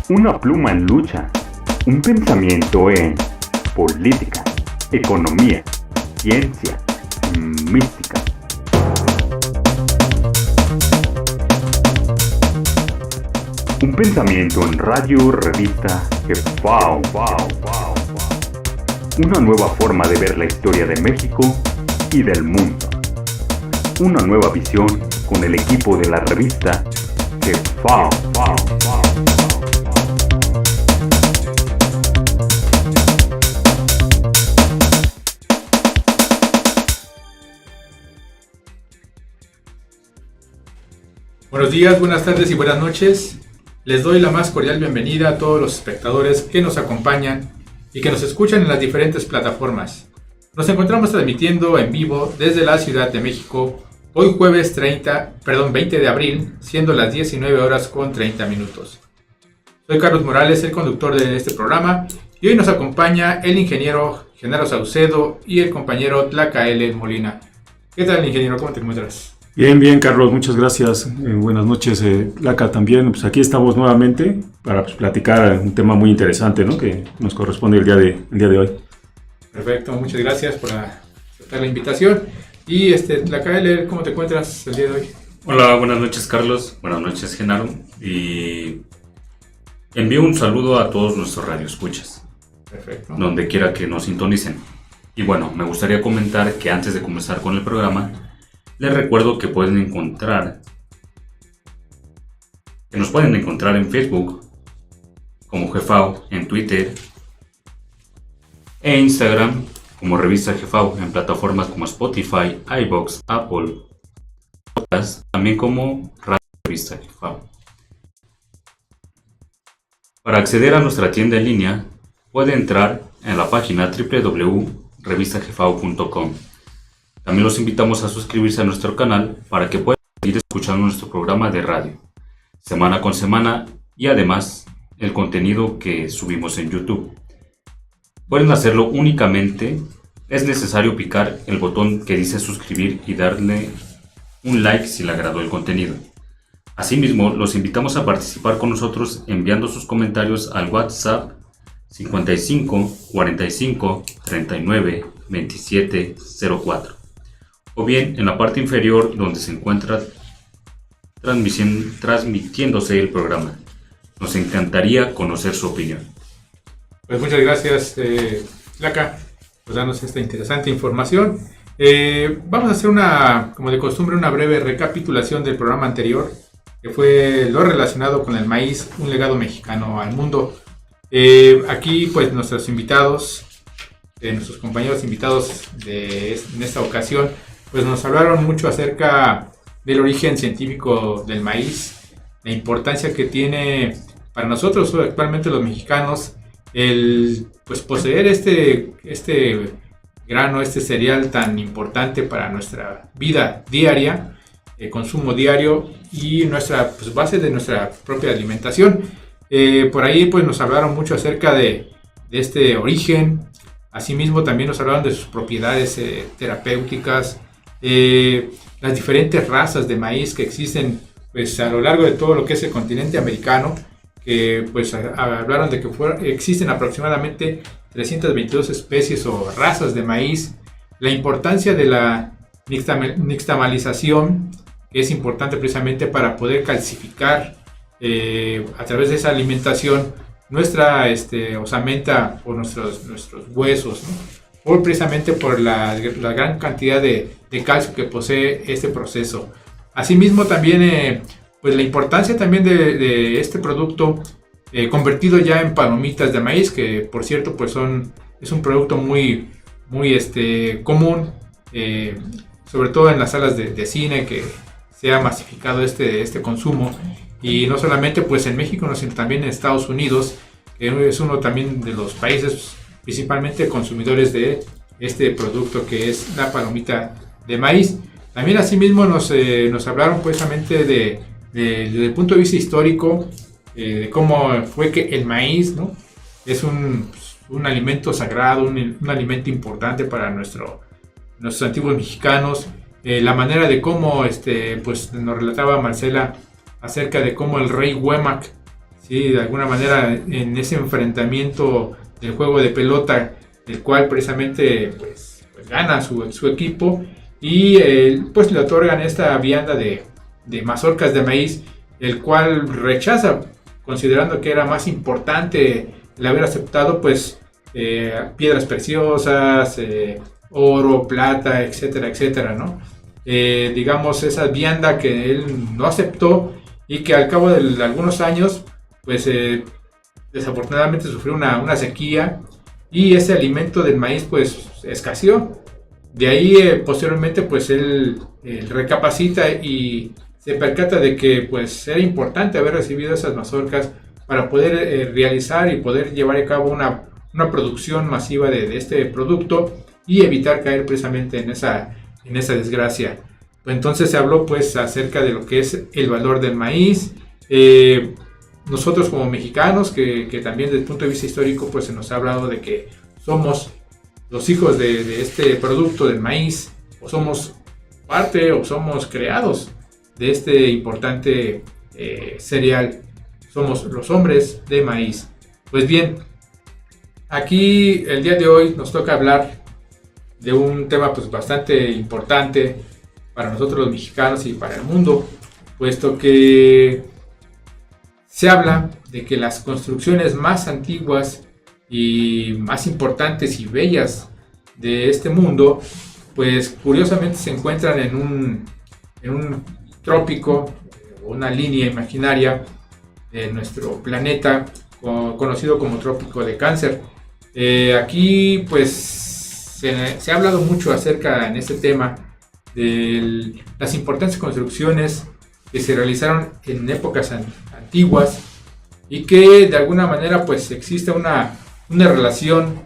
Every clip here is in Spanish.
Una pluma en lucha, un pensamiento en política, economía, ciencia, mística. Un pensamiento en radio, revista, Jefao. Una nueva forma de ver la historia de México y del mundo. Una nueva visión con el equipo de la revista Jefao. Buenos días, buenas tardes y buenas noches. Les doy la más cordial bienvenida a todos los espectadores que nos acompañan y que nos escuchan en las diferentes plataformas. Nos encontramos transmitiendo en vivo desde la Ciudad de México, hoy jueves 20 de abril, siendo las 19 horas con 30 minutos. Soy Carlos Morales, el conductor de este programa, y hoy nos acompaña el ingeniero Genaro Saucedo y el compañero Tlacaele Molina. ¿Qué tal, ingeniero? ¿Cómo te encuentras? Bien, Carlos, muchas gracias. Buenas noches, Laca también. Pues aquí estamos nuevamente para platicar un tema muy interesante, ¿no? Que nos corresponde el día de hoy. Perfecto, muchas gracias por aceptar la invitación. Y Tlacaele, ¿cómo te encuentras el día de hoy? Hola, buenas noches, Carlos. Buenas noches, Genaro. Y envío un saludo a todos nuestros radioescuchas. Perfecto. Donde quiera que nos sintonicen. Y bueno, me gustaría comentar que antes de comenzar con el programa, les recuerdo que nos pueden encontrar en Facebook como Jefao, en Twitter e Instagram como Revista Jefao, en plataformas como Spotify, iVoox, Apple Podcast, también como Radio Revista Jefao. Para acceder a nuestra tienda en línea, puede entrar en la página www.revistajefao.com. También los invitamos a suscribirse a nuestro canal para que puedan seguir escuchando nuestro programa de radio, semana con semana, y además el contenido que subimos en YouTube. Pueden hacerlo únicamente, es necesario picar el botón que dice suscribir y darle un like si le agradó el contenido. Asimismo, los invitamos a participar con nosotros enviando sus comentarios al WhatsApp 55 45 39 27 04. O bien en la parte inferior donde se encuentra transmitiéndose el programa. Nos encantaría conocer su opinión. Pues muchas gracias, Laca, por darnos esta interesante información. Vamos a hacer como de costumbre, una breve recapitulación del programa anterior, que fue lo relacionado con el maíz, un legado mexicano al mundo. Aquí pues nuestros invitados, nuestros compañeros invitados en esta ocasión, pues nos hablaron mucho acerca del origen científico del maíz, la importancia que tiene para nosotros actualmente los mexicanos el pues poseer este grano, este cereal tan importante para nuestra vida diaria, consumo diario y nuestra base de nuestra propia alimentación. Por ahí pues nos hablaron mucho acerca de este origen. Asimismo también nos hablaron de sus propiedades terapéuticas, las diferentes razas de maíz que existen pues a lo largo de todo lo que es el continente americano, que pues hablaron de que existen aproximadamente 322 especies o razas de maíz, la importancia de la nixtamalización, que es importante precisamente para poder calcificar a través de esa alimentación nuestra osamenta o nuestros huesos, ¿no? Precisamente por la gran cantidad de calcio que posee este proceso. Asimismo también pues la importancia también de este producto convertido ya en palomitas de maíz, que por cierto pues es un producto muy común, sobre todo en las salas de cine, que se ha masificado este consumo, y no solamente pues en México, sino también en Estados Unidos, que es uno también de los países principalmente consumidores de este producto que es la palomita de maíz. También asimismo nos hablaron precisamente desde el punto de vista histórico, de cómo fue que el maíz, ¿no?, es un alimento sagrado, un alimento importante para nuestros antiguos mexicanos. La manera de cómo pues nos relataba Marcela acerca de cómo el rey Huemac ¿sí? De alguna manera en ese enfrentamiento del juego de pelota, el cual precisamente pues gana su equipo, y pues le otorgan esta vianda de mazorcas de maíz, el cual rechaza, considerando que era más importante el haber aceptado pues piedras preciosas, oro, plata, etcétera, etcétera, ¿no? Digamos, esa vianda que él no aceptó y que al cabo de algunos años pues desafortunadamente sufrió una sequía, y ese alimento del maíz pues escaseó. De ahí posteriormente pues él recapacita y se percata de que pues era importante haber recibido esas mazorcas para poder realizar y poder llevar a cabo una producción masiva de este producto y evitar caer precisamente en esa desgracia. Entonces se habló pues acerca de lo que es el valor del maíz. Nosotros como mexicanos, que también desde el punto de vista histórico pues se nos ha hablado de que somos los hijos de este producto del maíz, o somos parte o somos creados de este importante cereal. Somos los hombres de maíz. Pues bien, aquí el día de hoy nos toca hablar de un tema pues bastante importante para nosotros los mexicanos y para el mundo, puesto que se habla de que las construcciones más antiguas y más importantes y bellas de este mundo, pues curiosamente se encuentran en un trópico, una línea imaginaria de nuestro planeta, conocido como Trópico de Cáncer. Aquí pues se ha hablado mucho acerca en este tema de las importantes construcciones que se realizaron en épocas antiguas, y que de alguna manera pues existe una relación,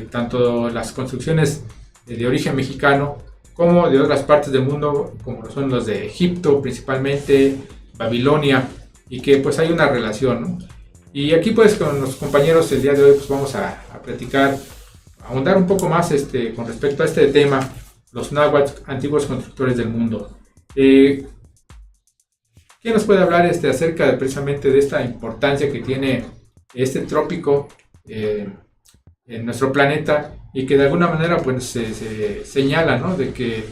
tanto las construcciones de origen mexicano como de otras partes del mundo, como son los de Egipto principalmente, Babilonia, y que pues hay una relación, ¿no? Y aquí pues con los compañeros el día de hoy pues vamos a platicar, a ahondar un poco más con respecto a este tema, los náhuatl, antiguos constructores del mundo. ¿Quién nos puede hablar acerca precisamente de esta importancia que tiene este trópico en nuestro planeta, y que de alguna manera pues se señala, ¿no?, de que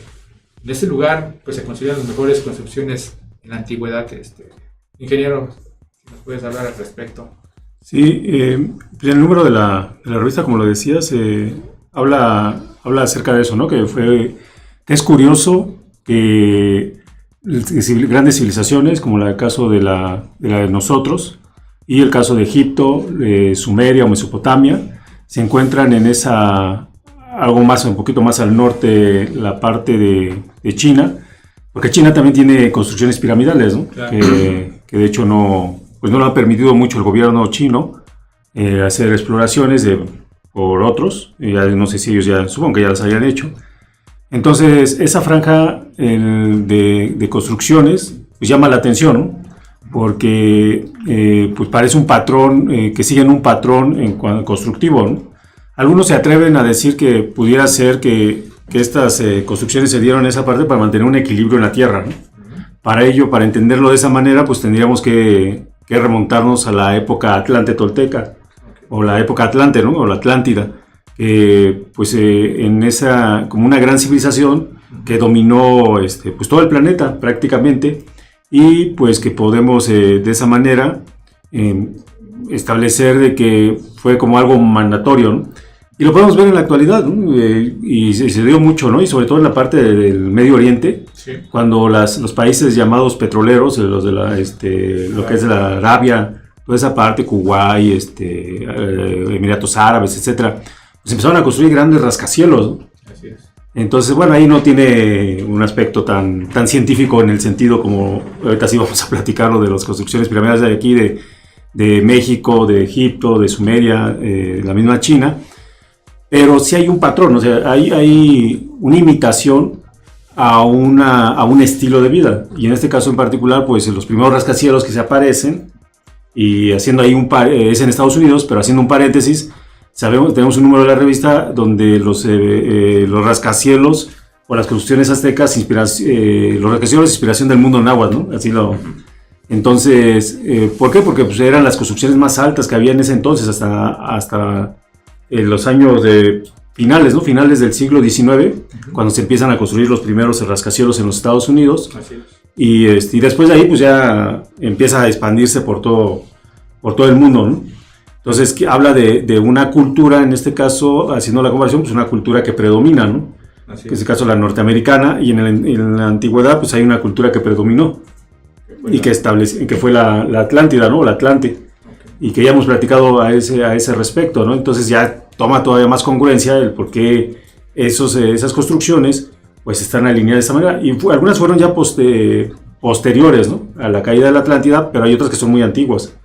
en ese lugar pues se consideran las mejores construcciones en la antigüedad? Ingeniero, si nos puedes hablar al respecto. Sí, el número de la revista, como lo decías, habla acerca de eso, ¿no? Que es curioso que grandes civilizaciones, como el caso de la de nosotros, y el caso de Egipto, Sumeria o Mesopotamia, se encuentran en un poquito más al norte, la parte de China, porque China también tiene construcciones piramidales, ¿no? Claro. Que de hecho no lo ha permitido mucho el gobierno chino hacer exploraciones por otros, no sé si ellos supongo que ya las hayan hecho. Entonces esa franja de construcciones pues llama la atención, ¿no? Porque pues parece un patrón, que siguen un patrón constructivo, ¿no? Algunos se atreven a decir que pudiera ser que estas construcciones se dieron en esa parte para mantener un equilibrio en la Tierra, ¿no? Para ello, para entenderlo de esa manera, pues tendríamos que remontarnos a la época Atlante Tolteca, o la época Atlante, ¿no? O la Atlántida, pues como una gran civilización que dominó pues todo el planeta prácticamente, y pues que podemos de esa manera establecer de que fue como algo mandatorio, ¿no? Y lo podemos ver en la actualidad, ¿no? Y se dio mucho, ¿no? Y sobre todo en la parte del Medio Oriente, sí, cuando los países llamados petroleros, los de lo que es la Arabia, toda esa parte, Kuwait, Emiratos Árabes, etcétera, pues empezaron a construir grandes rascacielos, ¿no? Así es. Entonces, bueno, ahí no tiene un aspecto tan científico en el sentido como ahorita sí vamos a platicarlo de las construcciones piramidales de aquí, de México, de Egipto, de Sumeria, la misma China, pero sí hay un patrón, o sea, hay una imitación a un estilo de vida, y en este caso en particular, pues los primeros rascacielos que se aparecen, y haciendo ahí es en Estados Unidos, pero haciendo un paréntesis, tenemos un número de la revista donde los rascacielos o las construcciones aztecas, los rascacielos de inspiración del mundo náhuatl, ¿no? Así Entonces, ¿por qué? Porque pues, eran las construcciones más altas que había en ese entonces, hasta los años de finales, ¿no? Finales del siglo XIX, cuando se empiezan a construir los primeros rascacielos en los Estados Unidos. Así es. Y después de ahí, pues ya empieza a expandirse por todo el mundo, ¿no? Entonces, que habla de una cultura, en este caso, haciendo la comparación, pues una cultura que predomina, ¿no? Así Que es el caso la norteamericana, y en la antigüedad, pues hay una cultura que predominó, y que fue la Atlántida, ¿no? La Atlante. Okay. Y que ya hemos platicado a ese respecto, ¿no? Entonces ya toma todavía más congruencia el por qué esas construcciones pues están alineadas de esta manera. Y algunas fueron ya posteriores, ¿no? A la caída de la Atlántida, pero hay otras que son muy antiguas,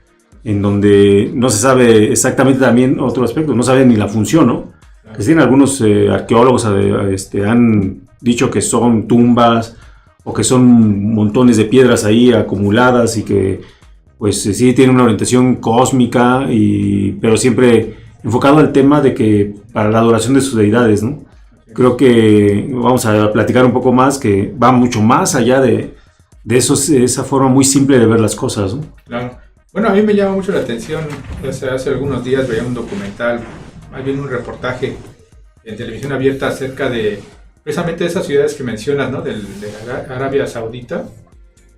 en donde no se sabe exactamente también otro aspecto, no sabe ni la función, ¿no? Que tienen algunos arqueólogos han dicho que son tumbas o que son montones de piedras ahí acumuladas y que pues sí tienen una orientación cósmica, pero siempre enfocado al tema de que para la adoración de sus deidades, ¿no? Creo que vamos a platicar un poco más, que va mucho más allá de esa forma muy simple de ver las cosas, ¿no? Claro. Bueno, a mí me llama mucho la atención, hace algunos días veía un documental, más bien un reportaje en televisión abierta acerca de precisamente esas ciudades que mencionas, ¿no? De Arabia Saudita,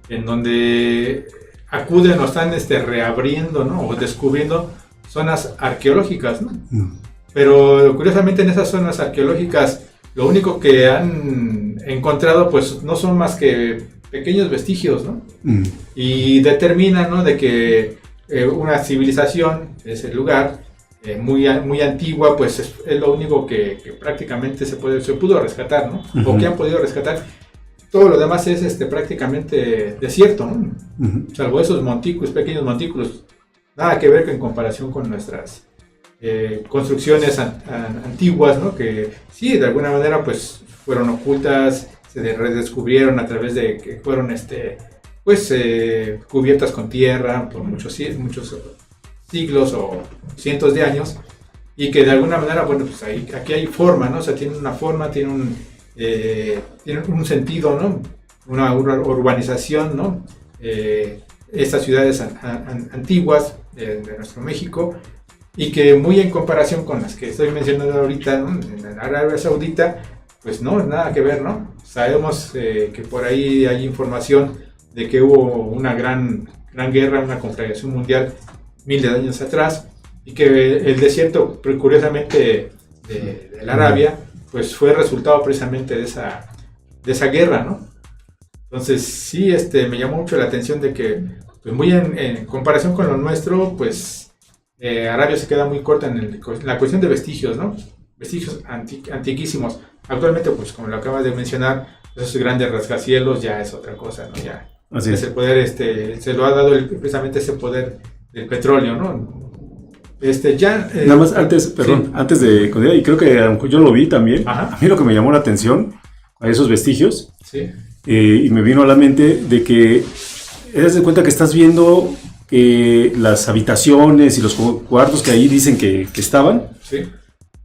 en donde acuden o están reabriendo, ¿no? O descubriendo zonas arqueológicas, ¿no? Pero curiosamente en esas zonas arqueológicas lo único que han encontrado pues no son más que pequeños vestigios, ¿no? Y determinan, ¿no? De que una civilización, ese lugar muy antigua, pues es lo único que prácticamente se pudo rescatar, ¿no? O que han podido rescatar. Todo lo demás es prácticamente desierto, ¿no? Salvo esos montículos, pequeños montículos. Nada que ver en comparación con nuestras construcciones antiguas, ¿no? Que sí, de alguna manera pues fueron ocultas, se redescubrieron a través de que fueron cubiertas con tierra por muchos siglos o cientos de años, y que de alguna manera, bueno, pues aquí hay forma, ¿no? O sea, tienen una forma, tienen un sentido, ¿no? Una urbanización, ¿no? Estas ciudades antiguas de nuestro México, y que muy en comparación con las que estoy mencionando ahorita, ¿no? En la Arabia Saudita, pues no, nada que ver, ¿no? Sabemos que por ahí hay información de que hubo una gran guerra, una conflagración mundial miles de años atrás, y que el desierto, curiosamente, de la Arabia, pues fue resultado precisamente de esa guerra, ¿no? Entonces sí, me llamó mucho la atención de que, pues muy en comparación con lo nuestro, pues Arabia se queda muy corta en la cuestión de vestigios, ¿no? Vestigios antiquísimos. Actualmente, pues como lo acabas de mencionar, esos grandes rascacielos ya es otra cosa, ¿no? Ya Así es el poder, se lo ha dado precisamente ese poder del petróleo, ¿no? Nada más antes de continuar, y creo que a lo mejor yo lo vi también. Ajá. A mí lo que me llamó la atención a esos vestigios, Sí. y me vino a la mente de que das de cuenta que estás viendo las habitaciones y los cuartos que ahí dicen que estaban, Sí.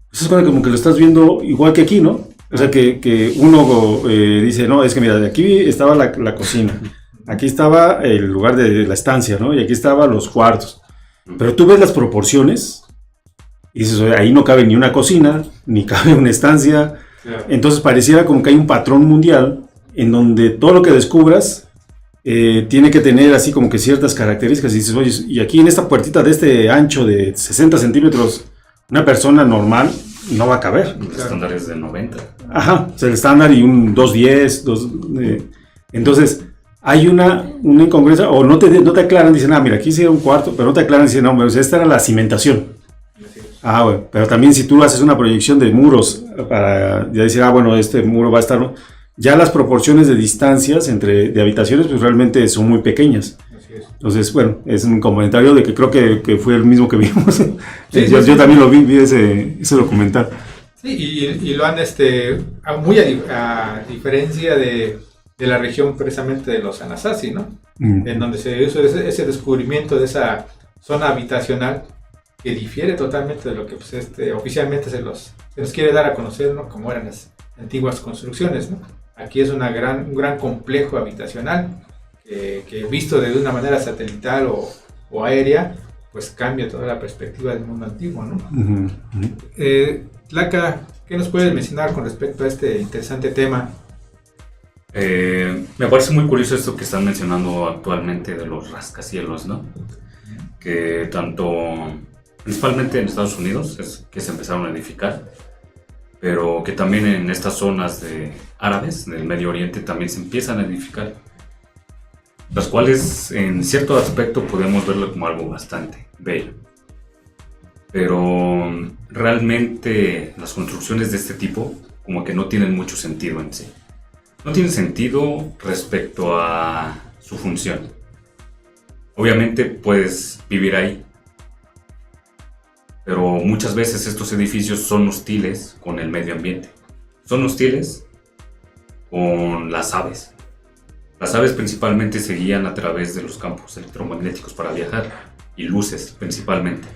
pues es como que lo estás viendo igual que aquí, ¿no? O sea, que uno dice, no, es que mira, de aquí estaba la cocina, aquí estaba el lugar de la estancia, ¿no? Y aquí estaban los cuartos. Pero tú ves las proporciones y dices, oye, ahí no cabe ni una cocina, ni cabe una estancia. Claro. Entonces pareciera como que hay un patrón mundial en donde todo lo que descubras tiene que tener así como que ciertas características. Y dices, oye, y aquí en esta puertita de este ancho de 60 centímetros, una persona normal no va a caber. El estándar es de 90. Ajá, o sea, el estándar y un 210, entonces hay una incongruencia, o no te aclaran, dicen, mira, aquí sí era un cuarto, pero no te aclaran, dicen, no, pues esta era la cimentación. Bueno, pero también si tú haces una proyección de muros para ya decir, bueno, este muro va a estar, ¿no? Ya las proporciones de distancias de habitaciones pues realmente son muy pequeñas. Entonces, bueno, es un comentario de que creo que fue el mismo que vimos. Sí, yo también lo vi ese documental. Sí, y lo han, muy a diferencia de la región precisamente de los Anasazi, ¿no? En donde se hizo ese descubrimiento de esa zona habitacional que difiere totalmente de lo que pues, oficialmente se nos quiere dar a conocer, ¿no? Como eran las antiguas construcciones, ¿no? Aquí es un gran complejo habitacional que visto de una manera satelital o aérea, pues cambia toda la perspectiva del mundo antiguo, ¿no? Tlaca, ¿qué nos puedes mencionar con respecto a este interesante tema? Me parece muy curioso esto que están mencionando actualmente de los rascacielos, ¿no? Que principalmente en Estados Unidos es que se empezaron a edificar, pero que también en estas zonas de árabes, del Medio Oriente, también se empiezan a edificar, las cuales en cierto aspecto podemos verlo como algo bastante bello. Pero realmente las construcciones de este tipo como que no tienen mucho sentido en sí. No tienen sentido respecto a su función. Obviamente puedes vivir ahí, pero muchas veces estos edificios son hostiles con el medio ambiente. Son hostiles con las aves. Las aves principalmente se guían a través de los campos electromagnéticos para viajar y luces principalmente.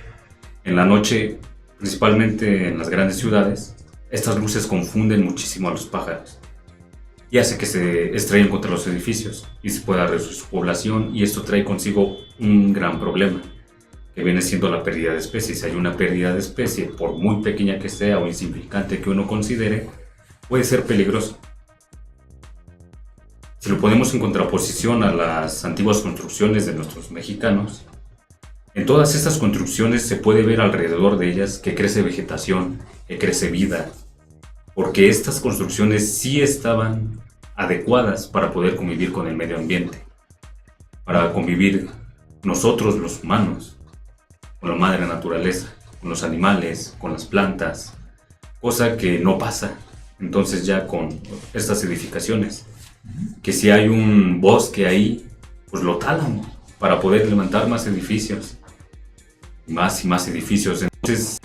En la noche, principalmente en las grandes ciudades, estas luces confunden muchísimo a los pájaros y hace que se estrellen contra los edificios y se pueda reducir su población, y esto trae consigo un gran problema que viene siendo la pérdida de especies. Si hay una pérdida de especie, por muy pequeña que sea o insignificante que uno considere, puede ser peligroso. Si lo ponemos en contraposición a las antiguas construcciones de nuestros mexicanos, en todas estas construcciones se puede ver alrededor de ellas que crece vegetación, que crece vida, porque estas construcciones sí estaban adecuadas para poder convivir con el medio ambiente, para convivir nosotros los humanos, con la madre naturaleza, con los animales, con las plantas, cosa que no pasa entonces ya con estas edificaciones, que si hay un bosque ahí, pues lo talan para poder levantar más edificios, más y más edificios. Entonces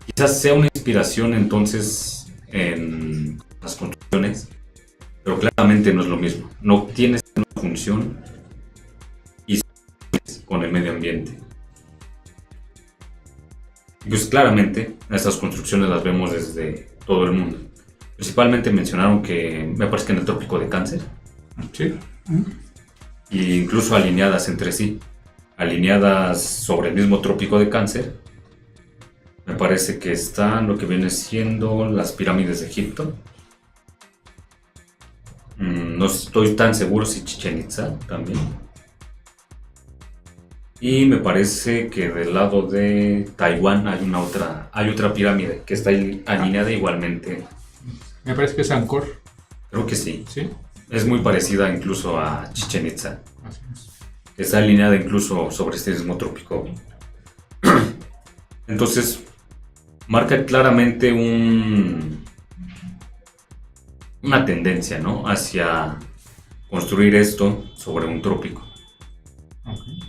quizás sea una inspiración entonces en las construcciones, pero claramente no es lo mismo, no tiene una función y con el medio ambiente. Y pues claramente estas construcciones las vemos desde todo el mundo. Principalmente mencionaron que me parece que en el trópico de Cáncer, Sí. e incluso alineadas entre sí, alineadas sobre el mismo trópico de Cáncer. Me parece que están lo que viene siendo las pirámides de Egipto. No estoy tan seguro si Chichén Itzá también. Y me parece que del lado de Taiwán hay otra pirámide que está alineada igualmente. Me parece que es Angkor. Creo que sí. Sí. Es muy parecida incluso a Chichén Itzá. Así es. Está alineada incluso sobre este mismo trópico. Entonces, marca claramente una tendencia, ¿no?, hacia construir esto sobre un trópico. Okay.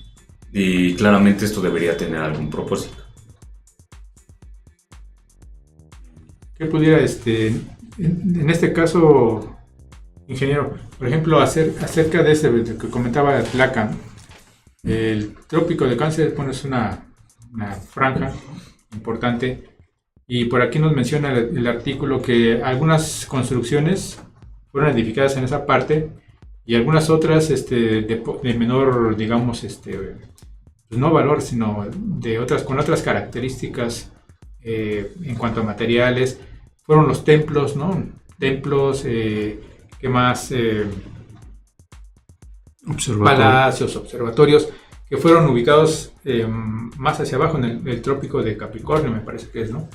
Y claramente esto debería tener algún propósito. ¿Qué pudiera, en este caso, ingeniero, por ejemplo, acerca de ese que comentaba Tlaca, el trópico de Cáncer, bueno, es una franja importante, y por aquí nos menciona el artículo que algunas construcciones fueron edificadas en esa parte y algunas otras de menor, digamos, pues no valor, sino con otras características en cuanto a materiales. Fueron los templos, ¿no? Templos, ¿qué más? Palacios, observatorios, que fueron ubicados más hacia abajo en el trópico de Capricornio, me parece que es, ¿no?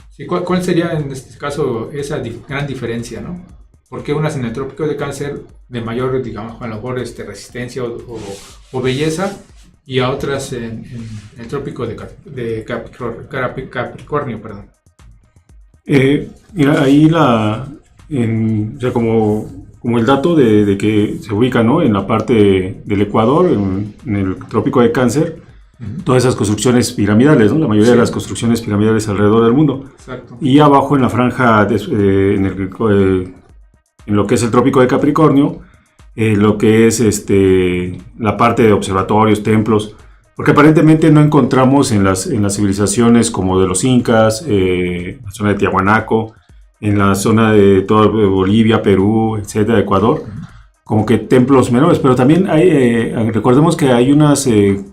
Sí, ¿cuál sería en este caso esa gran diferencia, ¿no? ¿Por qué unas en el trópico de Cáncer de mayor, digamos, a lo mejor resistencia o belleza, y a otras en el trópico de Capricornio, perdón? Mira, ahí o sea, como el dato de que se ubica, ¿no?, en la parte del Ecuador, en el trópico de Cáncer, todas esas construcciones piramidales, ¿no?, la mayoría de las construcciones piramidales alrededor del mundo. Exacto. Y abajo en la franja, en lo que es el trópico de Capricornio, lo que es la parte de observatorios, templos, porque aparentemente no encontramos en las civilizaciones como de los incas, la zona de Tiahuanaco, en la zona de toda Bolivia, Perú, etcétera, Ecuador, como que templos menores, pero también hay, recordemos que hay unas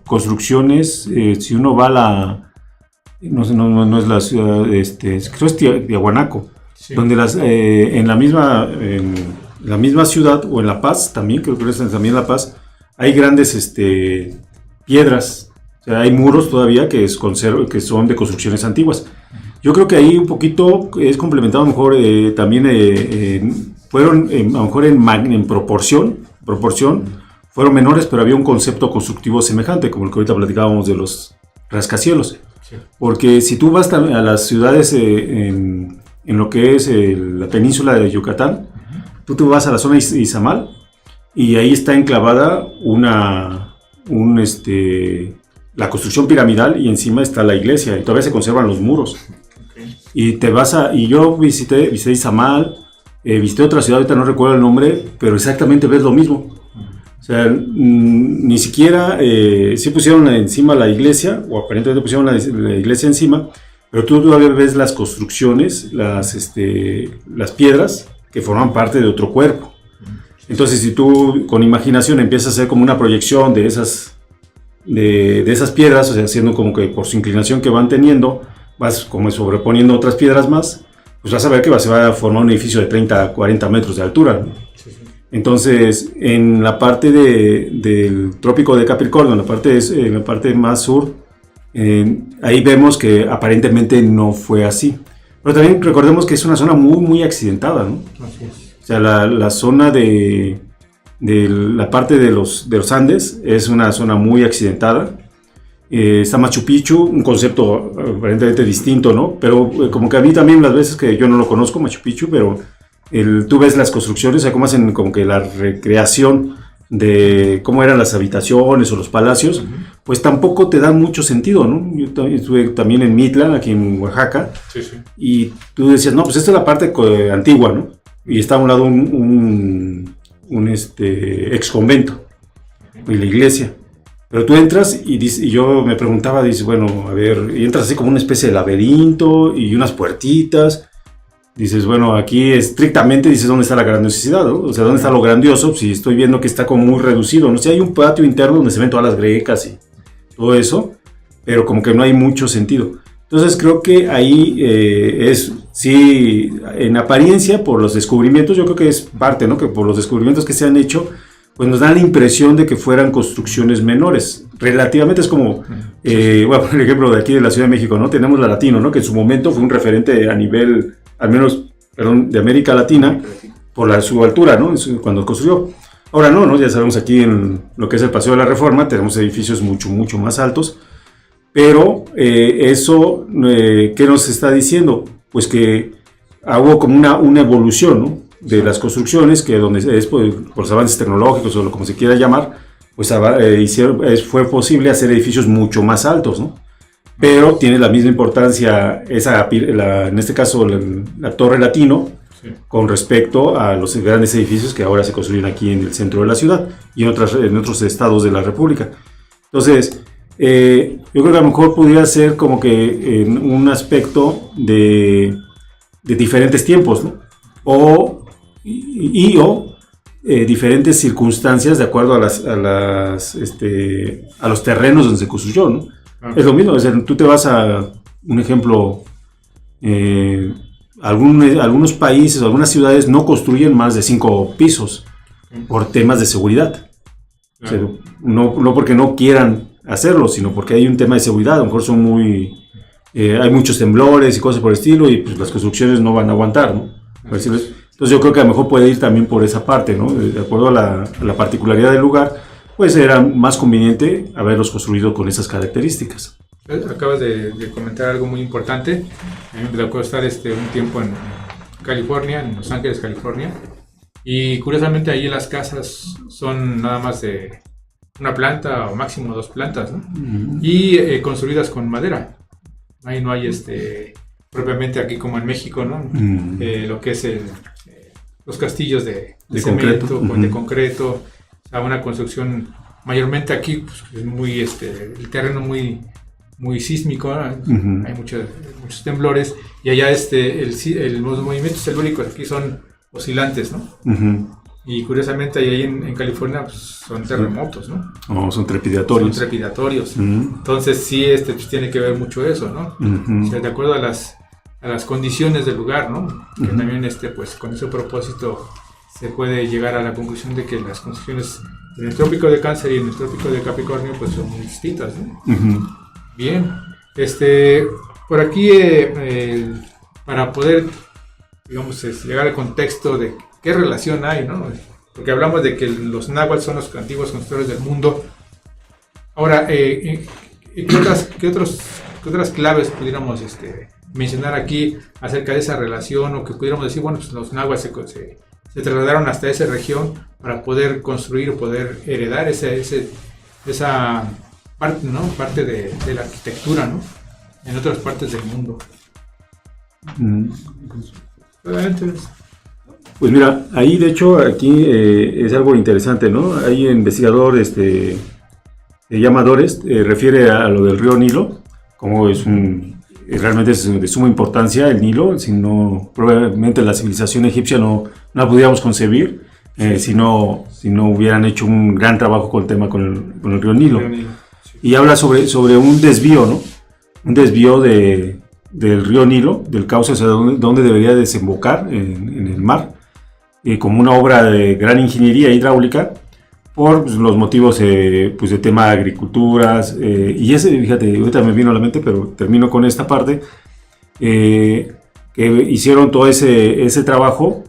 construcciones, si uno va a la, no es la ciudad, creo es Tiahuanaco, sí. Donde en la misma ciudad, o en La Paz también, creo que es también La Paz, hay grandes piedras, o sea, hay muros todavía que son de construcciones antiguas. Yo creo que ahí un poquito es complementado, a lo mejor también fueron a lo mejor en proporción, fueron menores, pero había un concepto constructivo semejante, como el que ahorita platicábamos de los rascacielos. Sí. Porque si tú vas a las ciudades en lo que es la península de Yucatán, tú te vas a la zona de Izamal y ahí está enclavada la construcción piramidal y encima está la iglesia y todavía se conservan los muros. Okay. Y yo visité Izamal, visité otra ciudad, ahorita no recuerdo el nombre, pero exactamente ves lo mismo. O sea, ni siquiera sí pusieron encima la iglesia, o aparentemente pusieron la iglesia encima, pero tú todavía ves las construcciones, las piedras que forman parte de otro cuerpo. Entonces, si tú con imaginación empiezas a hacer como una proyección de esas piedras, o sea, haciendo como que por su inclinación que van teniendo, vas como sobreponiendo otras piedras más, pues vas a ver que se va a formar un edificio de 30 a 40 metros de altura, ¿no? Sí, sí. Entonces, en la parte del trópico de Capricornio, en la parte más sur, ahí vemos que aparentemente no fue así. Pero también recordemos que es una zona muy, muy accidentada, ¿no? Así es. O sea, la zona de la parte de los Andes es una zona muy accidentada. Está Machu Picchu, un concepto aparentemente distinto, ¿no? Pero como que a mí también las veces que yo no lo conozco, Machu Picchu, pero tú ves las construcciones, o sea, cómo hacen como que la recreación de cómo eran las habitaciones o los palacios, pues tampoco te dan mucho sentido, ¿no? Yo estuve también en Mitla, aquí en Oaxaca, sí. Y tú decías, no, pues esta es la parte antigua, ¿no? Y está a un lado un ex convento y la iglesia. Pero tú entras y yo me preguntaba, dices, bueno, a ver, y entras así como una especie de laberinto y unas puertitas. Dices, bueno, aquí estrictamente dices, ¿dónde está la grandiosidad, ¿no? O sea, ¿dónde está lo grandioso? Si estoy viendo que está como muy reducido, ¿no? Si hay un patio interno donde se ven todas las grecas y todo eso, pero como que no hay mucho sentido. Entonces creo que ahí sí, en apariencia, por los descubrimientos, yo creo que es parte, ¿no? Que por los descubrimientos que se han hecho, pues nos dan la impresión de que fueran construcciones menores. Relativamente es como, voy a poner el ejemplo de aquí de la Ciudad de México, ¿no? Tenemos la Latino, ¿no? Que en su momento fue un referente a nivel, al menos, de América Latina, por su altura, ¿no? Cuando construyó. Ahora no, ya sabemos aquí en lo que es el Paseo de la Reforma, tenemos edificios mucho, mucho más altos, pero eso, ¿qué nos está diciendo? Pues que hubo como una evolución, ¿no? De las construcciones, que donde es por los avances tecnológicos o como se quiera llamar, pues fue posible hacer edificios mucho más altos, ¿no? Pero tiene la misma importancia en este caso la Torre Latino, sí, con respecto a los grandes edificios que ahora se construyen aquí en el centro de la ciudad y en otros estados de la República. Entonces, yo creo que a lo mejor pudiera ser como que en un aspecto de diferentes tiempos, ¿no? O diferentes circunstancias de acuerdo a los terrenos donde se construyó, ¿no? Es lo mismo, o sea, tú te vas a un ejemplo, algunos países o algunas ciudades no construyen más de 5 pisos por temas de seguridad. O sea, no porque no quieran hacerlo, sino porque hay un tema de seguridad. A lo mejor hay muchos temblores y cosas por el estilo, y pues las construcciones no van a aguantar, ¿no? Entonces yo creo que a lo mejor puede ir también por esa parte, ¿no? De acuerdo a la particularidad del lugar, pues era más conveniente haberlos construido con esas características. Acabas de comentar algo muy importante. A mí me tocó estar un tiempo en California, en Los Ángeles, California, y curiosamente ahí las casas son nada más de una planta o máximo 2 plantas, ¿no? Y construidas con madera. Ahí no hay propiamente aquí como en México, ¿no? Lo que es los castillos de cemento, de concreto, o sea, una construcción mayormente aquí, pues, es muy el terreno muy muy sísmico, ¿no? Hay muchos temblores, y allá los movimientos telúricos aquí son oscilantes, ¿no? Y curiosamente ahí en California pues, son terremotos, ¿no? Oh, son trepidatorios. Son trepidatorios. Uh-huh. Entonces sí, pues, tiene que ver mucho eso, ¿no? Uh-huh. O sea, de acuerdo a las condiciones del lugar, ¿no? Que Uh-huh. también pues con ese propósito se puede llegar a la conclusión de que las condiciones en el trópico de Cáncer y en el trópico de Capricornio pues son muy distintas, ¿no? Uh-huh. Bien, por aquí para poder, digamos, llegar al contexto de qué relación hay, ¿no? Porque hablamos de que los náhuatl son los antiguos constructores del mundo. Ahora, ¿qué otras claves pudiéramos mencionar aquí acerca de esa relación, o que pudiéramos decir, bueno, pues los náhuatl se trasladaron hasta esa región para poder construir o poder heredar esa parte, ¿no? Parte de la arquitectura, ¿no? En otras partes del mundo. Pues mira, ahí de hecho aquí es algo interesante, ¿no? Hay investigador llamadores, refiere a lo del río Nilo, como realmente es de suma importancia el Nilo, si no, probablemente la civilización egipcia no la pudiéramos concebir si no hubieran hecho un gran trabajo con el tema con el río Nilo. Sí. Y habla sobre un desvío, ¿no? Un desvío del río Nilo, del cauce, o sea, donde debería desembocar en el mar, como una obra de gran ingeniería hidráulica, por los motivos pues, de tema de agriculturas, y fíjate, ahorita me vino a la mente, pero termino con esta parte, que hicieron todo ese trabajo,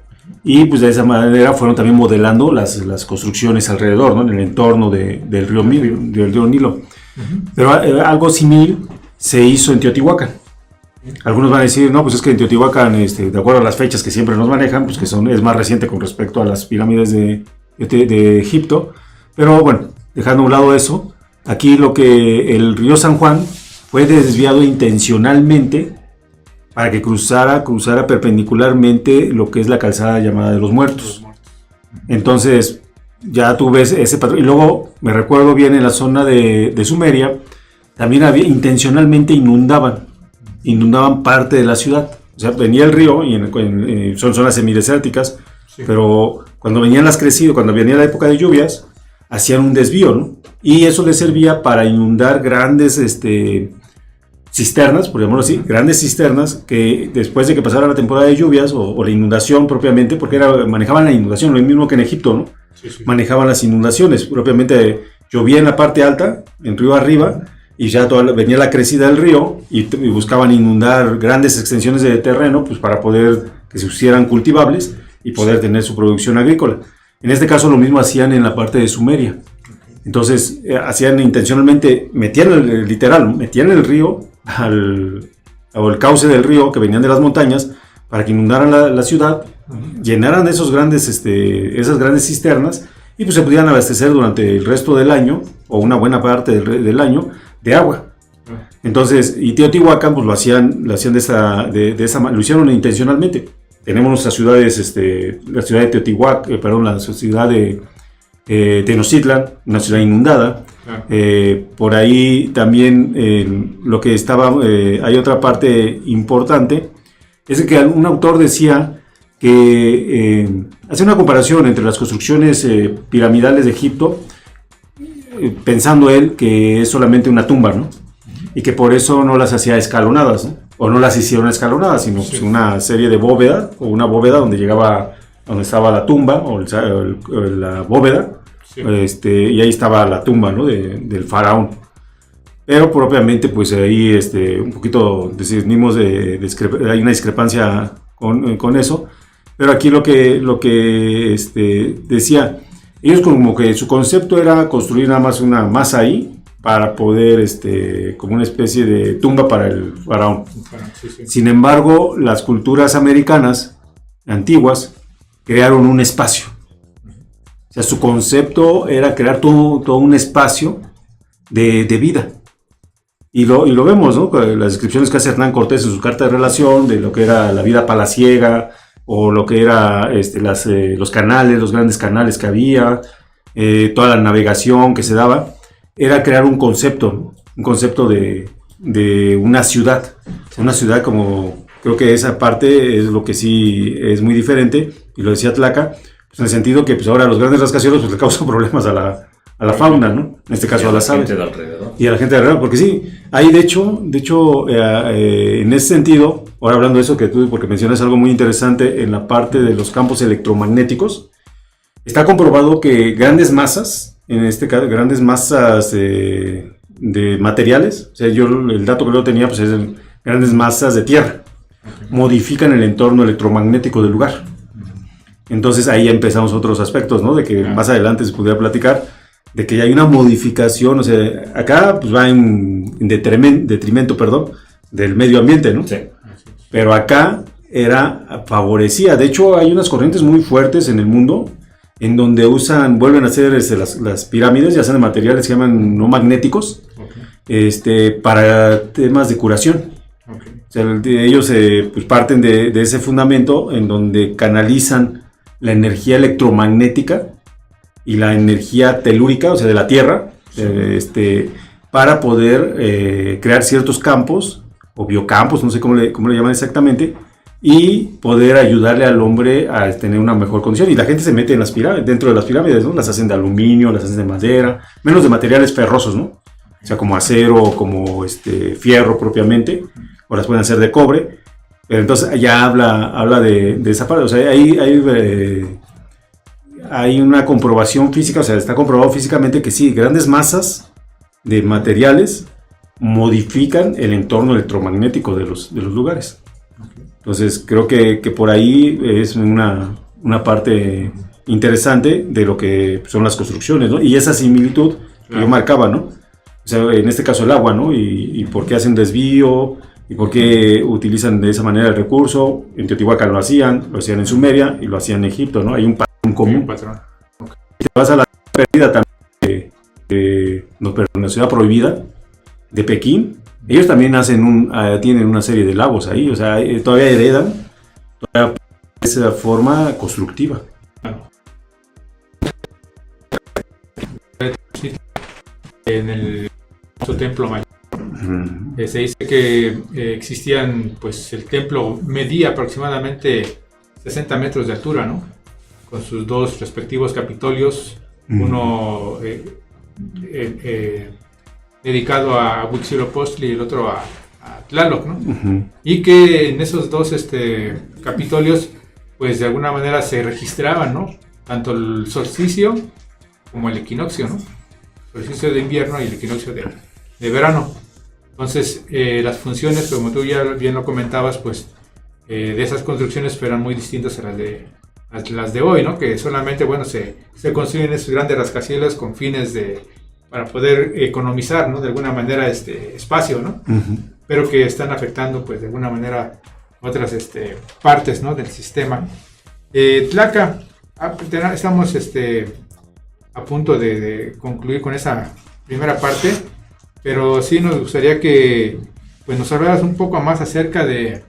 y pues de esa manera fueron también modelando las construcciones alrededor, ¿no? En el entorno del río Nilo. Uh-huh. Pero algo similar se hizo en Teotihuacán. Algunos van a decir, no, pues es que en Teotihuacán, de acuerdo a las fechas que siempre nos manejan, pues que es más reciente con respecto a las pirámides de Egipto, pero bueno, dejando a un lado eso, aquí el río San Juan fue desviado intencionalmente para que cruzara perpendicularmente lo que es la calzada llamada de los Muertos. Entonces, ya tú ves ese patrón. Y luego, me recuerdo bien, en la zona de Sumeria, también intencionalmente inundaban parte de la ciudad. O sea, venía el río, y son zonas semidesérticas, sí. Pero cuando venían las crecidas, cuando venía la época de lluvias, hacían un desvío, ¿no? Y eso les servía para inundar grandes cisternas, por llamarlo así, grandes cisternas, que después de que pasara la temporada de lluvias, o la inundación propiamente, porque manejaban la inundación, lo mismo que en Egipto, ¿no? Sí, sí. Manejaban las inundaciones, propiamente llovía en la parte alta, en río arriba, y ya venía la crecida del río, y buscaban inundar grandes extensiones de terreno, pues para poder que se hicieran cultivables, y poder tener su producción agrícola. En este caso lo mismo hacían en la parte de Sumeria. Entonces hacían intencionalmente, metían el río o el cauce del río que venían de las montañas para que inundaran la ciudad, llenaran esas grandes cisternas, y pues se pudieran abastecer durante el resto del año, o una buena parte del año, de agua. Entonces, y Teotihuacán pues lo hacían lo hicieron intencionalmente. Tenemos nuestras ciudades, la ciudad de Teotihuacán, la ciudad de Tenochtitlan, una ciudad inundada. Por ahí también lo que hay otra parte importante, es que un autor decía que hace una comparación entre las construcciones piramidales de Egipto, pensando él que es solamente una tumba, ¿no? Y que por eso no las hacía escalonadas, ¿no? O no las hicieron escalonadas, sino pues una serie de bóveda, o una bóveda donde estaba la tumba, o la bóveda, sí. Y ahí estaba la tumba, ¿no? del faraón. Pero propiamente, pues ahí un poquito decidimos hay una discrepancia con eso. Pero aquí lo que decía, ellos como que su concepto era construir nada más una masa ahí, para poder, como una especie de tumba para el faraón. Sí, sí. Sin embargo, las culturas americanas antiguas crearon un espacio. O sea, su concepto era crear todo un espacio de vida. Y lo vemos, ¿no? Las descripciones que hace Hernán Cortés en su carta de relación de lo que era la vida palaciega, o lo que era los canales, los grandes canales que había, toda la navegación que se daba. Era crear un concepto de una ciudad. Una ciudad, como creo que esa parte es lo que sí es muy diferente, y lo decía Tlaca, Pues en el sentido que pues ahora los grandes rascacielos pues, le causan problemas a la fauna, ¿no? En este caso a las aves. Y a la gente de alrededor, porque sí, hay de hecho en ese sentido, ahora hablando de eso que tú, porque mencionas algo muy interesante en la parte de los campos electromagnéticos, está comprobado que grandes masas, en este caso, grandes masas de materiales, o sea, yo el dato que yo tenía, pues es grandes masas de tierra, modifican el entorno electromagnético del lugar. Entonces ahí empezamos otros aspectos, ¿no? De que más adelante se pudiera platicar, de que ya hay una modificación, o sea, acá pues va en detrimento, del medio ambiente, ¿no? Sí. Pero acá favorecía, de hecho hay unas corrientes muy fuertes en el mundo, en donde vuelven a hacer las pirámides, ya sean de materiales que se llaman no magnéticos, para temas de curación. O sea, ellos pues parten de ese fundamento en donde canalizan la energía electromagnética y la energía telúrica, o sea, de la Tierra, para poder crear ciertos campos, o biocampos, no sé cómo le llaman exactamente, y poder ayudarle al hombre a tener una mejor condición. Y la gente se mete dentro de las pirámides, ¿no? Las hacen de aluminio, las hacen de madera, menos de materiales ferrosos, ¿no? O sea, como acero, como fierro propiamente, o las pueden hacer de cobre. Pero entonces ya habla de esa parte, o sea, hay una comprobación física, o sea, está comprobado físicamente que sí, grandes masas de materiales modifican el entorno electromagnético de los lugares. Entonces creo que por ahí es una parte interesante de lo que son las construcciones, ¿no? Y esa similitud que yo marcaba, ¿no? O sea, en este caso el agua, ¿no? Y por qué hacen desvío, y por qué utilizan de esa manera el recurso. En Teotihuacán lo hacían en Sumeria y lo hacían en Egipto, ¿no? Hay un patrón común. Okay. Te vas a la perdida también la ciudad prohibida de Pekín. Ellos también tienen una serie de lagos ahí, o sea, todavía heredan esa forma constructiva. En el templo mayor se dice que existían, pues el templo medía aproximadamente 60 metros de altura, ¿no? Con sus dos respectivos capitolios, uno dedicado a Huitzilopochtli y el otro a Tlaloc, ¿no? Y que en esos dos capitolios, pues de alguna manera se registraban, ¿no? Tanto el solsticio como el equinoccio, ¿no? El solsticio de invierno y el equinoccio de verano. Entonces, las funciones, como tú ya bien lo comentabas, pues de esas construcciones eran muy distintas a las de hoy, ¿no? Que solamente, bueno, se construyen esos grandes rascacielos con fines para poder economizar, ¿no? De alguna manera espacio, ¿no? Pero que están afectando, pues, de alguna manera otras partes, ¿no? Del sistema. Tlaca, estamos a punto de concluir con esa primera parte, pero sí nos gustaría que pues, nos hablaras un poco más acerca de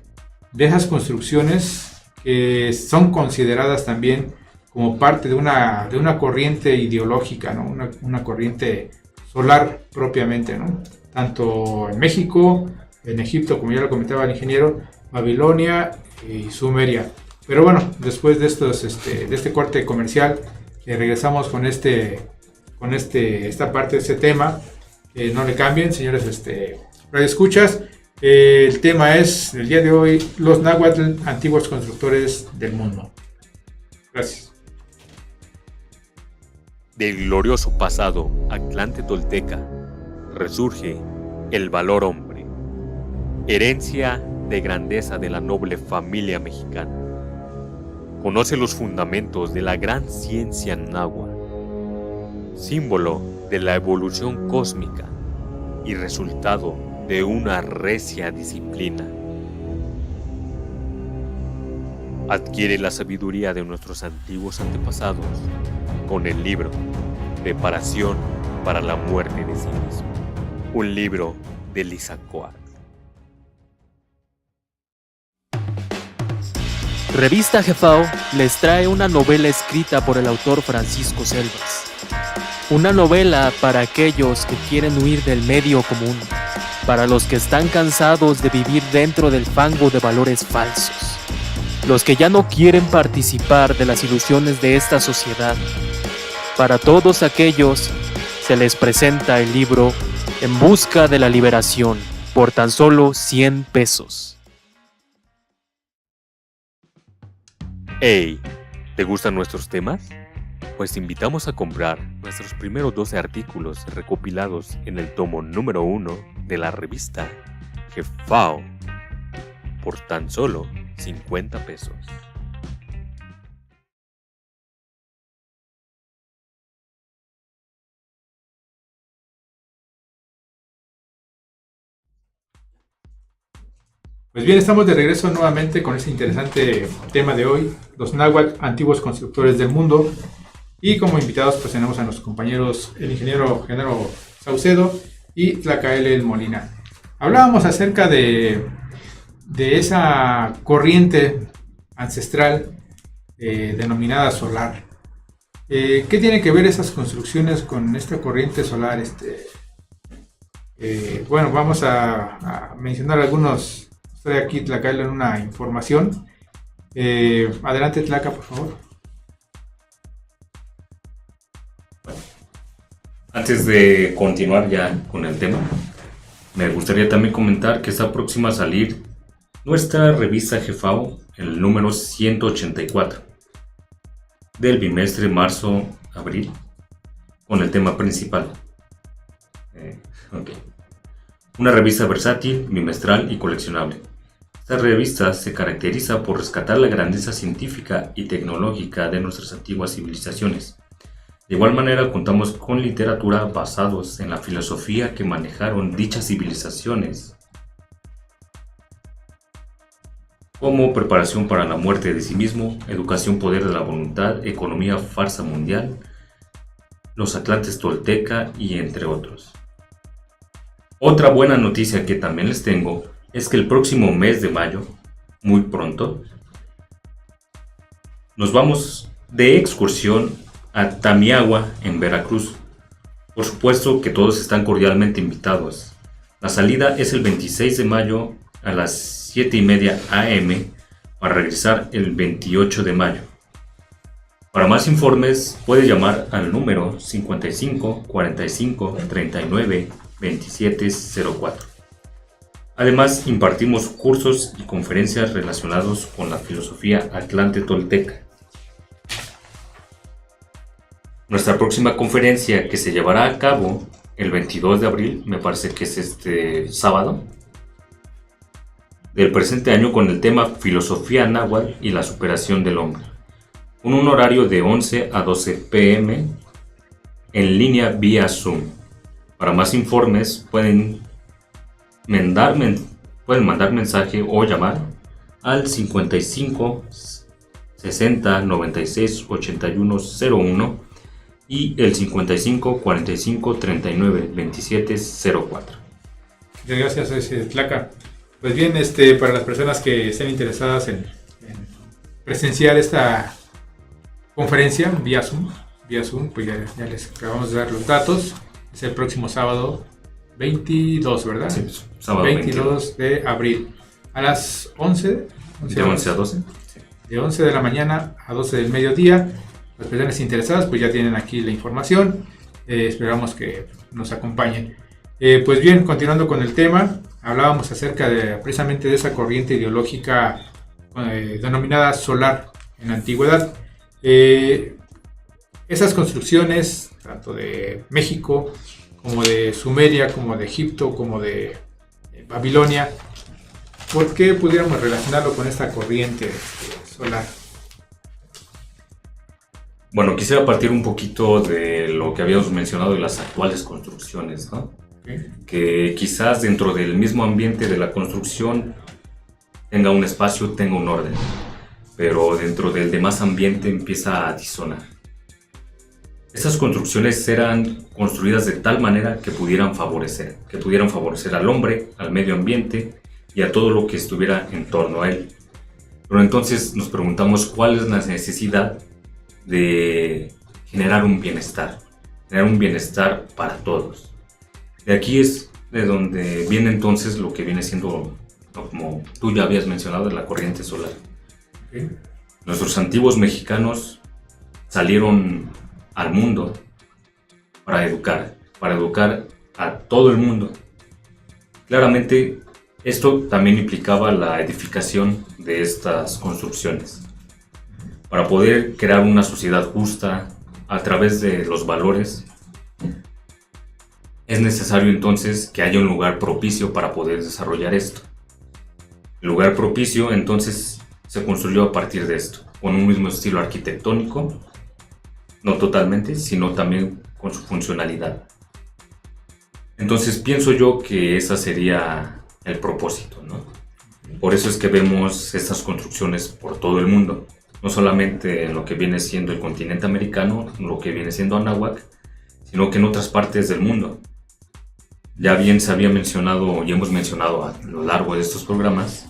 esas construcciones que son consideradas también como parte de una corriente ideológica, ¿no? Una corriente solar propiamente, ¿no? Tanto en México, en Egipto, como ya lo comentaba el ingeniero, Babilonia y Sumeria. Pero bueno, después de este corte comercial, regresamos con esta parte de este tema. No le cambien, señores radioescuchas. El tema es, el día de hoy, los náhuatl, antiguos constructores del mundo. Gracias. Del glorioso pasado Atlante tolteca resurge el valor hombre, herencia de grandeza de la noble familia mexicana. Conoce los fundamentos de la gran ciencia náhuatl, símbolo de la evolución cósmica y resultado de una recia disciplina. Adquiere la sabiduría de nuestros antiguos antepasados con el libro Preparación para la muerte de sí mismo, un libro de Lizacoatl. Revista Jefao les trae una novela escrita por el autor Francisco Selvas. Una novela para aquellos que quieren huir del medio común, para los que están cansados de vivir dentro del fango de valores falsos, los que ya no quieren participar de las ilusiones de esta sociedad. Para todos aquellos se les presenta el libro En busca de la liberación por tan solo 100 pesos. Hey, ¿te gustan nuestros temas? Pues te invitamos a comprar nuestros primeros 12 artículos recopilados en el tomo número 1 de la revista Jefao por tan solo 50 pesos. Pues bien, estamos de regreso nuevamente con este interesante tema de hoy, los náhuatl, antiguos constructores del mundo. Y como invitados pues tenemos a nuestros compañeros, el ingeniero Genaro Saucedo y Tlacaele Molina. Hablábamos acerca de esa corriente ancestral denominada solar. ¿Qué tiene que ver esas construcciones con esta corriente solar? Bueno, vamos a mencionar algunos. Estoy aquí, Tlacaele, en una información. Adelante, Tlaca, por favor. Antes de continuar ya con el tema, me gustaría también comentar que está próxima a salir nuestra revista Jefao, el número 184, del bimestre marzo-abril, con el tema principal. Una revista versátil, bimestral y coleccionable. Esta revista se caracteriza por rescatar la grandeza científica y tecnológica de nuestras antiguas civilizaciones. De igual manera, contamos con literatura basados en la filosofía que manejaron dichas civilizaciones, como preparación para la muerte de sí mismo, educación, poder de la voluntad, economía, farsa mundial, los atlantes tolteca y entre otros. Otra buena noticia que también les tengo es que el próximo mes de mayo, muy pronto, nos vamos de excursión a Tamiahua, en Veracruz. Por supuesto que todos están cordialmente invitados. La salida es el 26 de mayo a las 7:30 am para regresar el 28 de mayo. Para más informes puede llamar al número 55 45 39 2704. Además, impartimos cursos y conferencias relacionados con la filosofía atlante tolteca. Nuestra próxima conferencia, que se llevará a cabo el 22 de abril, me parece que es este sábado, del presente año, con el tema Filosofía náhuatl y la superación del hombre, con un horario de 11 a 12 p.m. en línea vía Zoom. Para más informes pueden mandar mensaje o llamar al 55 60 96 81 01 y el 55 45 39 27 04. Muchas gracias, Tlaca. Pues bien, para las personas que estén interesadas en presenciar esta conferencia vía Zoom, pues ya les acabamos de dar los datos. Es el próximo sábado 22, ¿verdad? Sí, sábado 22 de abril. A las 11. De 11 a 12. Sí. De 11 de la mañana a 12 del mediodía. Las personas interesadas pues ya tienen aquí la información. Esperamos que nos acompañen. Pues bien, continuando con el tema, hablábamos acerca precisamente de esa corriente ideológica denominada solar en la antigüedad. Esas construcciones, tanto de México, como de Sumeria, como de Egipto, como de Babilonia, ¿por qué pudiéramos relacionarlo con esta corriente solar? Bueno, quisiera partir un poquito de lo que habíamos mencionado de las actuales construcciones, ¿no? Okay. Que quizás dentro del mismo ambiente de la construcción tenga un espacio, tenga un orden, pero dentro del demás ambiente empieza a disonar. Estas construcciones eran construidas de tal manera que pudieran favorecer al hombre, al medio ambiente y a todo lo que estuviera en torno a él. Pero entonces nos preguntamos cuál es la necesidad de generar un bienestar para todos. De aquí es de donde viene entonces lo que viene siendo, como tú ya habías mencionado, de la corriente solar. Ok. Nuestros antiguos mexicanos salieron al mundo para educar a todo el mundo. Claramente, esto también implicaba la edificación de estas construcciones. Para poder crear una sociedad justa a través de los valores, es necesario entonces que haya un lugar propicio para poder desarrollar esto. El lugar propicio entonces se construyó a partir de esto, con un mismo estilo arquitectónico, no totalmente, sino también con su funcionalidad. Entonces pienso yo que ese sería el propósito, ¿no? Por eso es que vemos estas construcciones por todo el mundo, no solamente en lo que viene siendo el continente americano, lo que viene siendo Anáhuac, sino que en otras partes del mundo. Ya bien se había mencionado y hemos mencionado a lo largo de estos programas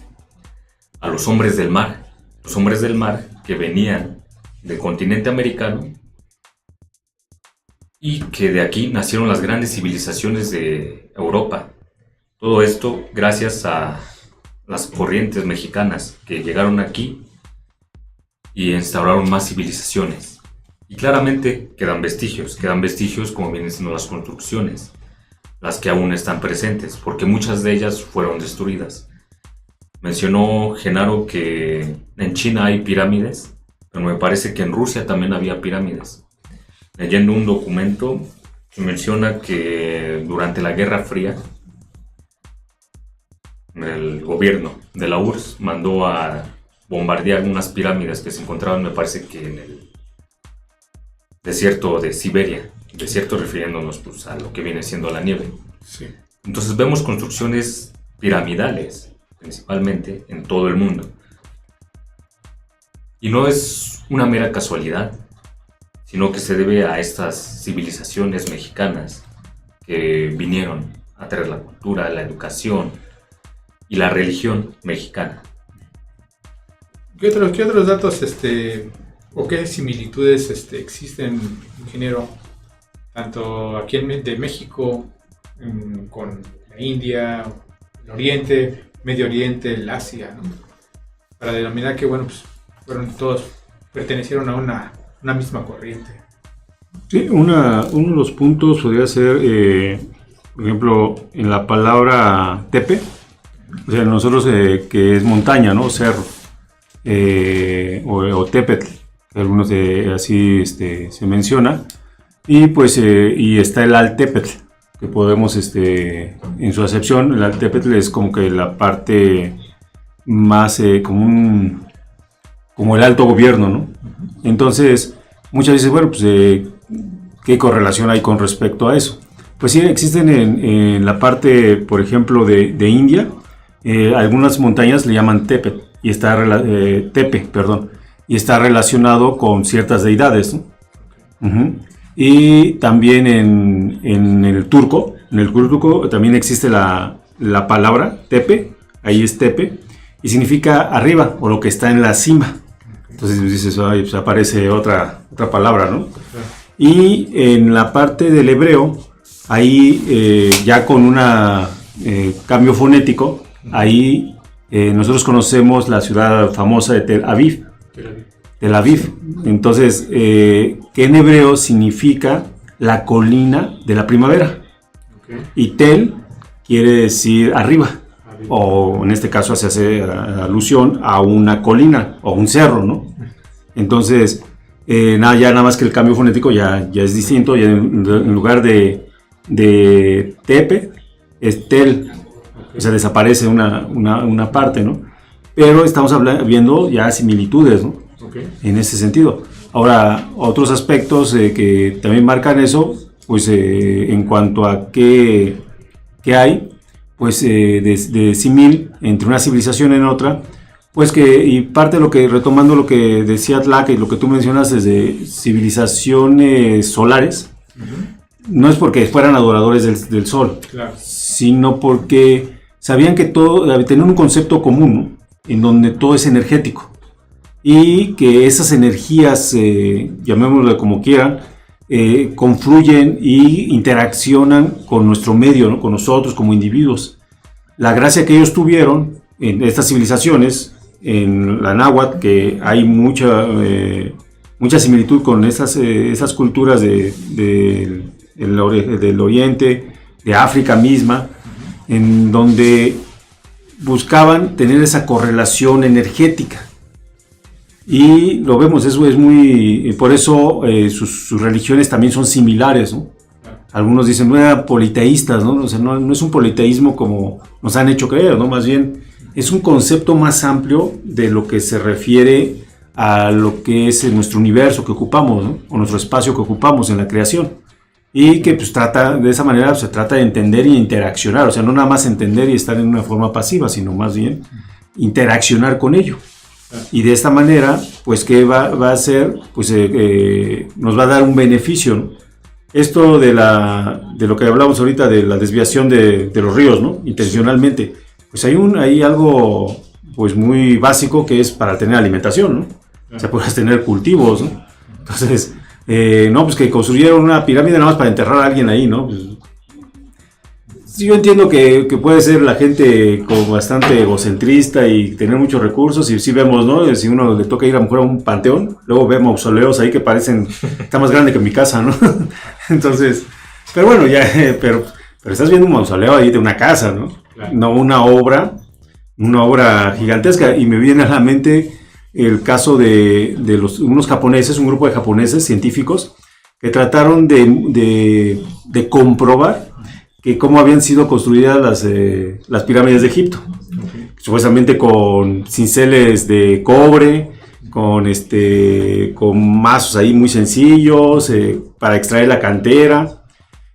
a los hombres del mar que venían del continente americano y que de aquí nacieron las grandes civilizaciones de Europa. Todo esto gracias a las corrientes mexicanas que llegaron aquí y instauraron más civilizaciones. Y claramente quedan vestigios como vienen siendo las construcciones, las que aún están presentes, porque muchas de ellas fueron destruidas. Mencionó Genaro que en China hay pirámides, pero me parece que en Rusia también había pirámides. Leyendo un documento que menciona que durante la Guerra Fría, el gobierno de la URSS mandó a bombardear unas pirámides que se encontraban, me parece que en el desierto de Siberia, desierto refiriéndonos pues, a lo que viene siendo la nieve. Sí. Entonces vemos construcciones piramidales, principalmente en todo el mundo. Y no es una mera casualidad, sino que se debe a estas civilizaciones mexicanas que vinieron a traer la cultura, la educación y la religión mexicana. ¿Qué otros datos o qué similitudes existen, ingeniero, tanto aquí de México con la India, el Oriente, Medio Oriente, el Asia, ¿no? Para denominar que, bueno, pues pertenecieron a una misma corriente? Sí, uno de los puntos podría ser, por ejemplo, en la palabra tepe, o sea, nosotros que es montaña, ¿no? Cerro, o tepetl, algunos así se menciona, y pues y está el altepetl, que podemos, en su acepción, el altepetl es como que la parte más como el alto gobierno, ¿no? Entonces, muchas veces, bueno, pues, ¿qué correlación hay con respecto a eso? Pues sí, existen en la parte, por ejemplo, de India, algunas montañas le llaman tepe, y está relacionado con ciertas deidades, ¿no? Uh-huh. Y también en el turco también existe la palabra tepe, ahí es tepe, y significa arriba, o lo que está en la cima. Entonces dices, ay, pues aparece otra palabra, ¿no? Y en la parte del hebreo, ahí ya con un cambio fonético, ahí nosotros conocemos la ciudad famosa de Tel Aviv. Entonces, que en hebreo significa la colina de la primavera. Okay. Y Tel quiere decir arriba. O en este caso se hace alusión a una colina o un cerro, ¿no? Entonces, ya nada más que el cambio fonético ya es distinto. Ya en lugar de tepe, es tel. O sea, desaparece una parte, ¿no? Pero estamos viendo ya similitudes, ¿no? Okay. En ese sentido. Ahora, otros aspectos que también marcan eso, pues en cuanto a qué hay, pues de simil entre una civilización en otra, pues y parte de lo que, retomando lo que decía Tlaca y lo que tú mencionas desde civilizaciones solares, no es porque fueran adoradores del sol, claro, sino porque sabían que tenían un concepto común, ¿no? En donde todo es energético y que esas energías, llamémoslo como quieran, confluyen y interaccionan con nuestro medio, ¿no? Con nosotros como individuos. La gracia que ellos tuvieron en estas civilizaciones en la náhuatl, que hay mucha similitud con esas culturas del oriente, de África misma, en donde buscaban tener esa correlación energética. Y lo vemos, eso es muy... Por eso sus religiones también son similares, ¿no? Algunos dicen, no eran politeístas, ¿no? O sea, no es un politeísmo como nos han hecho creer, ¿no? Más bien es un concepto más amplio de lo que se refiere a lo que es nuestro universo que ocupamos, ¿no? O nuestro espacio que ocupamos en la creación. Y que pues de esa manera se trata de entender y interaccionar, o sea, no nada más entender y estar en una forma pasiva, sino más bien interaccionar con ello. Y de esta manera, pues, ¿qué va a hacer? Pues nos va a dar un beneficio, ¿no? Esto de lo que hablamos ahorita, de la desviación de los ríos, ¿no? Intencionalmente, pues hay algo pues muy básico que es para tener alimentación, ¿no? O sea, puedes tener cultivos, ¿no? Entonces, no, pues que construyeron una pirámide nada más para enterrar a alguien ahí, ¿no? Pues, sí, yo entiendo que puede ser la gente como bastante egocentrista y tener muchos recursos, y sí vemos, ¿no? Si uno le toca ir a lo mejor a un panteón, luego ve mausoleos ahí que parecen, está más grande que mi casa, ¿no? Entonces, pero bueno, ya, pero estás viendo un mausoleo ahí de una casa, ¿no? Claro. No una obra gigantesca, y me viene a la mente el caso de unos japoneses, un grupo de japoneses científicos que trataron de comprobar que cómo habían sido construidas las pirámides de Egipto. Okay. Supuestamente con cinceles de cobre, con mazos ahí muy sencillos, para extraer la cantera.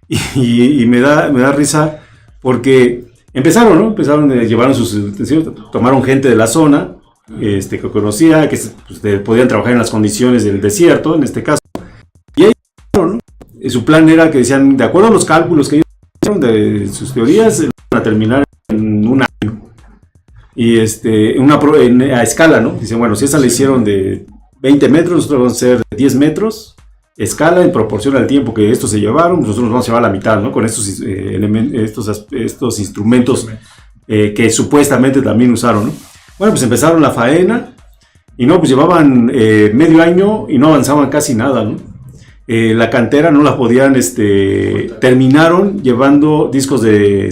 Y me da risa porque empezaron, ¿no? Llevaron sus utensilios, tomaron gente de la zona, que conocía, que pues, podían trabajar en las condiciones del desierto, en este caso. Y ahí, ¿no? Su plan era que decían, de acuerdo a los cálculos que ellos hicieron de sus teorías, van a terminar en un año. Y a escala, ¿no? Dicen, bueno, si esa la hicieron de 20 metros, nosotros vamos a hacer de 10 metros, escala en proporción al tiempo que estos se llevaron, nosotros nos vamos a llevar a la mitad, ¿no? Con estos instrumentos que supuestamente también usaron, ¿no? Bueno, pues empezaron la faena y no, pues llevaban medio año y no avanzaban casi nada, ¿no? La cantera no la podían, terminaron llevando discos de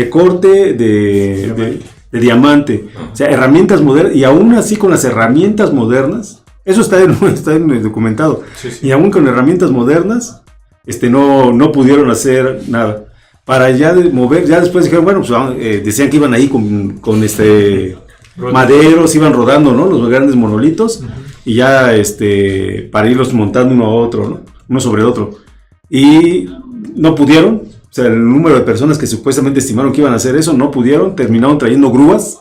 corte de diamante, o sea, herramientas modernas, y aún así con las herramientas modernas, eso está documentado, sí. Y aún con herramientas modernas, no pudieron hacer nada. Para ya mover, ya después dijeron, bueno, pues decían que iban ahí con maderos, iban rodando, ¿no? Los grandes monolitos, y ya para irlos montando uno a otro, ¿no? Uno sobre otro. Y no pudieron, o sea, el número de personas que supuestamente estimaron que iban a hacer eso, no pudieron, terminaron trayendo grúas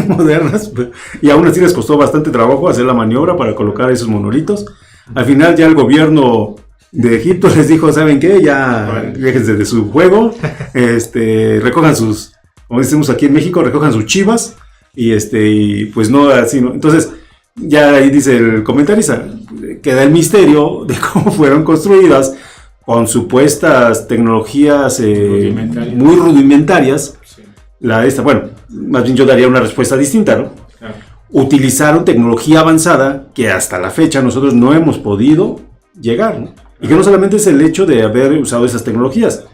modernas, y aún así les costó bastante trabajo hacer la maniobra para colocar esos monolitos. Al final ya el gobierno de Egipto les dijo, ¿saben qué? Ya déjense de su juego, recojan sus, como decimos aquí en México, recojan sus chivas, y pues no, así, ¿no? Entonces, ya ahí dice el comentarista, queda el misterio de cómo fueron construidas con supuestas tecnologías muy rudimentarias. Sí. Bueno, más bien yo daría una respuesta distinta, ¿no? Claro. Utilizaron tecnología avanzada que hasta la fecha nosotros no hemos podido llegar, ¿no? Y que no solamente es el hecho de haber usado esas tecnologías,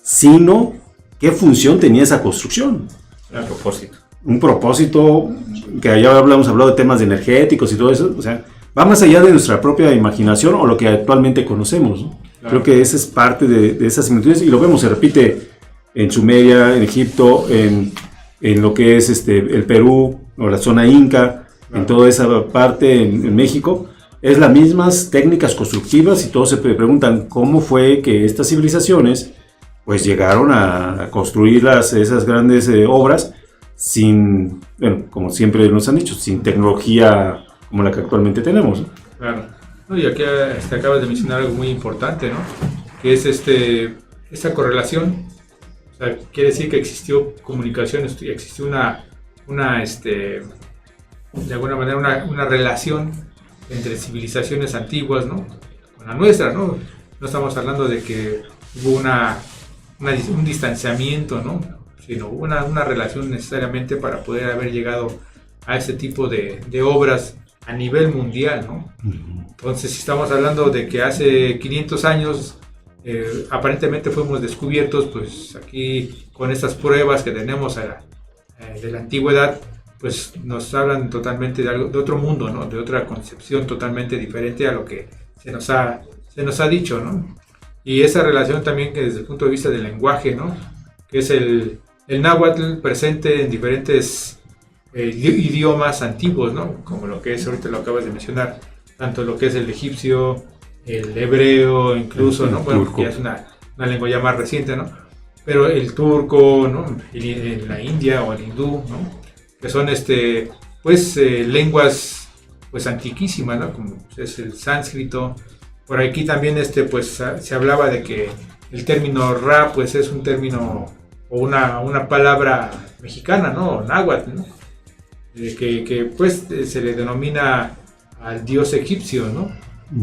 sino qué función tenía esa construcción. El propósito. Un propósito, que allá hemos hablado de temas energéticos y todo eso, o sea, va más allá de nuestra propia imaginación o lo que actualmente conocemos, ¿no? Claro. Creo que esa es parte de esas similitudes, y lo vemos, se repite en Sumeria, en Egipto, en lo que es el Perú, o la zona inca, claro. En toda esa parte, en México. Es las mismas técnicas constructivas, y todos se preguntan cómo fue que estas civilizaciones pues llegaron a construir esas grandes obras sin, bueno, como siempre nos han dicho, sin tecnología como la que actualmente tenemos, ¿no? Claro. No, y aquí acabas de mencionar algo muy importante, ¿no? Que es esta correlación. O sea, quiere decir que existió comunicación, existió una de alguna manera una relación entre civilizaciones antiguas, ¿no? Con la nuestra, ¿no? No estamos hablando de que hubo un distanciamiento, ¿no? sino una relación necesariamente para poder haber llegado a este tipo de obras a nivel mundial, ¿no? Entonces, si estamos hablando de que hace 500 años aparentemente fuimos descubiertos, pues aquí con estas pruebas que tenemos de la antigüedad, pues nos hablan totalmente de otro mundo, ¿no? De otra concepción totalmente diferente a lo que se nos ha dicho, ¿no? Y esa relación también que desde el punto de vista del lenguaje, ¿no? Que es el náhuatl presente en diferentes idiomas antiguos, ¿no? Como lo que es, ahorita lo acabas de mencionar, tanto lo que es el egipcio, el hebreo, incluso, ¿no? Bueno, ya es una lengua ya más reciente, ¿no? Pero el turco, ¿no? En la India o el hindú, ¿no? Que son pues lenguas pues antiquísimas, ¿no? Como es el sánscrito. Por aquí también pues se hablaba de que el término ra pues es un término o una palabra mexicana, ¿no? Náhuatl, ¿no? Que pues se le denomina al dios egipcio, ¿no?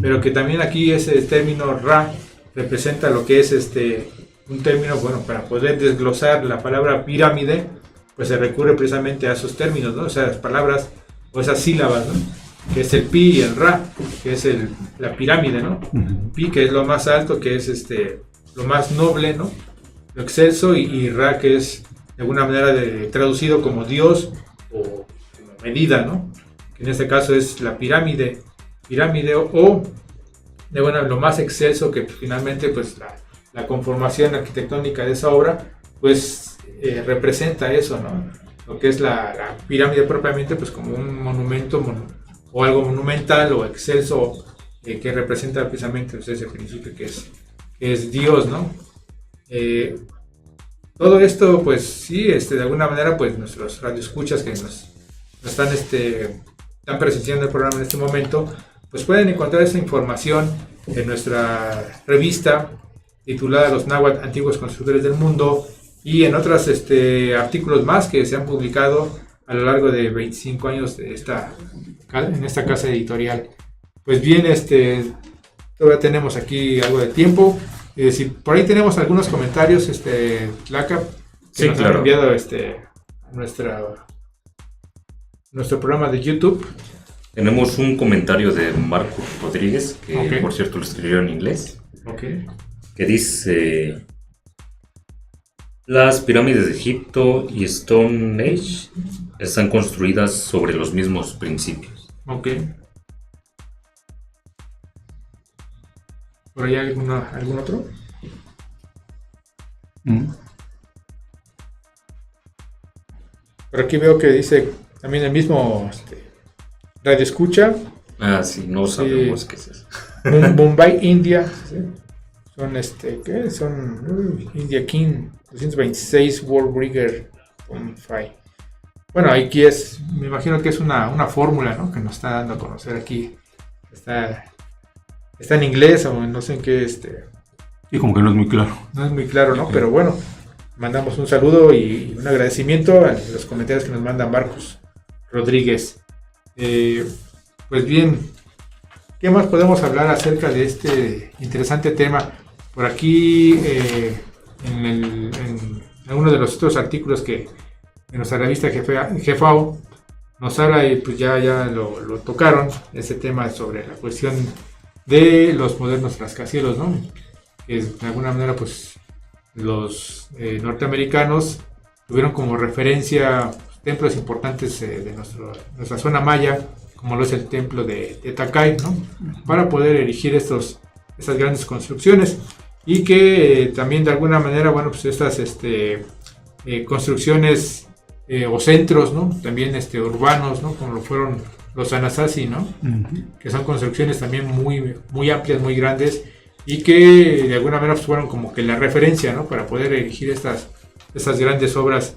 Pero que también aquí ese término ra representa lo que es un término, bueno, para poder desglosar la palabra pirámide, pues se recurre precisamente a esos términos, ¿no? O sea, las palabras o esas sílabas, ¿no? Que es el pi y el ra, que es la pirámide, ¿no? Pi, que es lo más alto, que es lo más noble, ¿no? Lo excelso, y ra, que es de alguna manera traducido como Dios o como medida, ¿no? Que en este caso es la pirámide o de bueno, lo más excelso, que finalmente pues la conformación arquitectónica de esa obra pues representa eso, ¿no? Lo que es la pirámide propiamente pues como un monumento o algo monumental o excelso que representa precisamente pues, ese principio que es Dios, ¿no? Todo esto pues sí, de alguna manera pues nuestros radioescuchas que nos están presenciando el programa en este momento, pues pueden encontrar esa información en nuestra revista titulada Los Náhuatl, Antiguos Constructores del Mundo, y en otros artículos más que se han publicado a lo largo de 25 años en esta casa editorial. Pues bien, todavía tenemos aquí algo de tiempo. Si por ahí tenemos algunos comentarios, Laca, que sí, nos claro, han enviado nuestro programa de YouTube. Tenemos un comentario de Marco Rodríguez, que Okay. por cierto lo escribió en inglés, Okay. que dice: las pirámides de Egipto y Stone Age están construidas sobre los mismos principios. Ok. ¿Por ahí algún otro? Por aquí veo que dice también el mismo Radio Escucha. Ah, sí, no sabemos qué es eso. Mumbai, India. ¿Sí? Son ¿qué? Son India King 226 World Brigger 5. Bueno, aquí me imagino que es una fórmula, ¿no? Que nos está dando a conocer aquí. Está en inglés o no sé en qué Y como que no es muy claro. no es muy claro, ¿no? Pero bueno, mandamos un saludo y un agradecimiento a los comentarios que nos manda Marcos Rodríguez. Pues bien, ¿qué más podemos hablar acerca de este interesante tema? Por aquí, en uno de los otros artículos que en nuestra revista Jefao nos habla, y pues ya lo tocaron, ese tema sobre la cuestión de los modernos rascacielos, ¿no? Que de alguna manera pues los norteamericanos tuvieron como referencia templos importantes de nuestra zona maya, como lo es el templo de Tacay, ¿no? Para poder erigir estas grandes construcciones, y que también de alguna manera, bueno, pues estas construcciones o centros, ¿no? También urbanos, ¿no? Como lo fueron los Anasazi, ¿no? Que son construcciones también muy, muy amplias, muy grandes, y que de alguna manera fueron como que la referencia, ¿no? Para poder erigir estas grandes obras,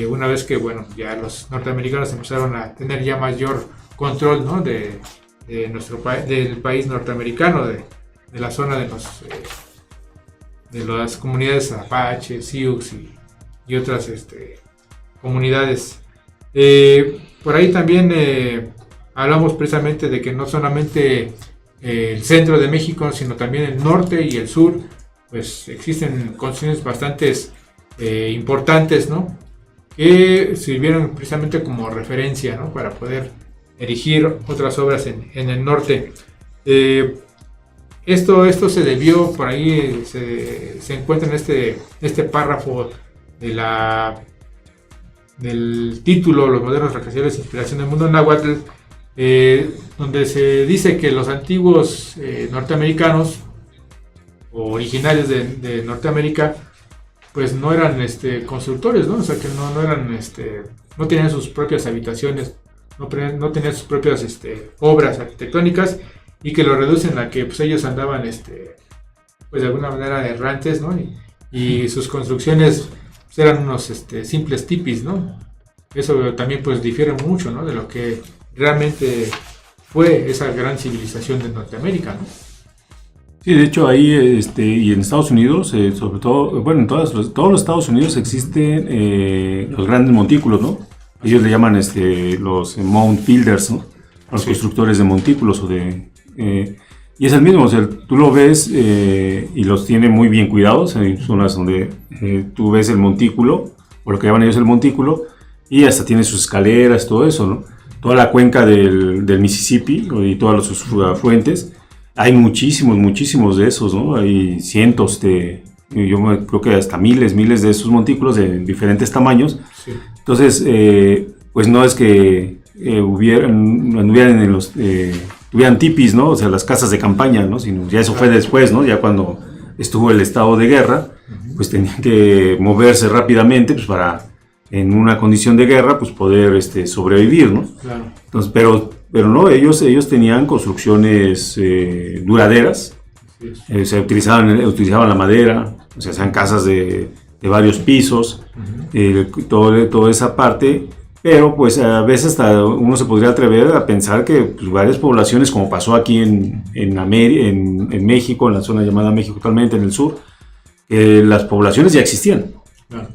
una vez que, bueno, ya los norteamericanos empezaron a tener ya mayor control, ¿no? del país norteamericano, de la zona de las comunidades Apache, Sioux y otras comunidades. Por ahí también hablamos precisamente de que no solamente el centro de México, sino también el norte y el sur, pues existen construcciones bastante importantes, ¿no? Que sirvieron precisamente como referencia, ¿no? Para poder erigir otras obras en el norte. Esto se debió, por ahí se encuentra en este párrafo del título Los modernos rascacielos de inspiración del mundo náhuatl, donde se dice que los antiguos norteamericanos o originarios de Norteamérica pues no eran constructores, ¿no? O sea que no eran no tenían sus propias habitaciones, no tenían sus propias obras arquitectónicas, y que lo reducen a que pues ellos andaban pues de alguna manera errantes, ¿no? Y sus construcciones pues, eran unos simples tipis, ¿no? Eso también pues difiere mucho, ¿no? De lo que realmente fue esa gran civilización de Norteamérica, ¿no? Sí, de hecho ahí y en Estados Unidos, sobre todo, bueno, en todos los Estados Unidos existen los grandes montículos, ¿no? Ellos le llaman los mound builders, ¿no? Los constructores de montículos y es el mismo, o sea, tú lo ves y los tiene muy bien cuidados. Hay zonas donde tú ves el montículo, o lo que llaman ellos el montículo, y hasta tiene sus escaleras, todo eso, ¿no? Toda la cuenca del Mississippi y todas sus afluentes, hay muchísimos de esos, ¿no? Hay cientos yo creo que hasta miles de esos montículos de diferentes tamaños. Sí. Entonces, pues no es que tuvieran tipis, ¿no? O sea, las casas de campaña, ¿no? Sino ya eso fue después, ¿no? Ya cuando estuvo el estado de guerra, pues tenían que moverse rápidamente, pues para, en una condición de guerra, pues poder sobrevivir, ¿no? Claro. Entonces, pero no, ellos tenían construcciones duraderas, se utilizaban la madera, o sea, hacían casas de varios pisos, toda esa parte. Pero pues a veces hasta uno se podría atrever a pensar que pues, varias poblaciones, como pasó aquí en México, en la zona llamada México actualmente, en el sur, las poblaciones ya existían. Claro.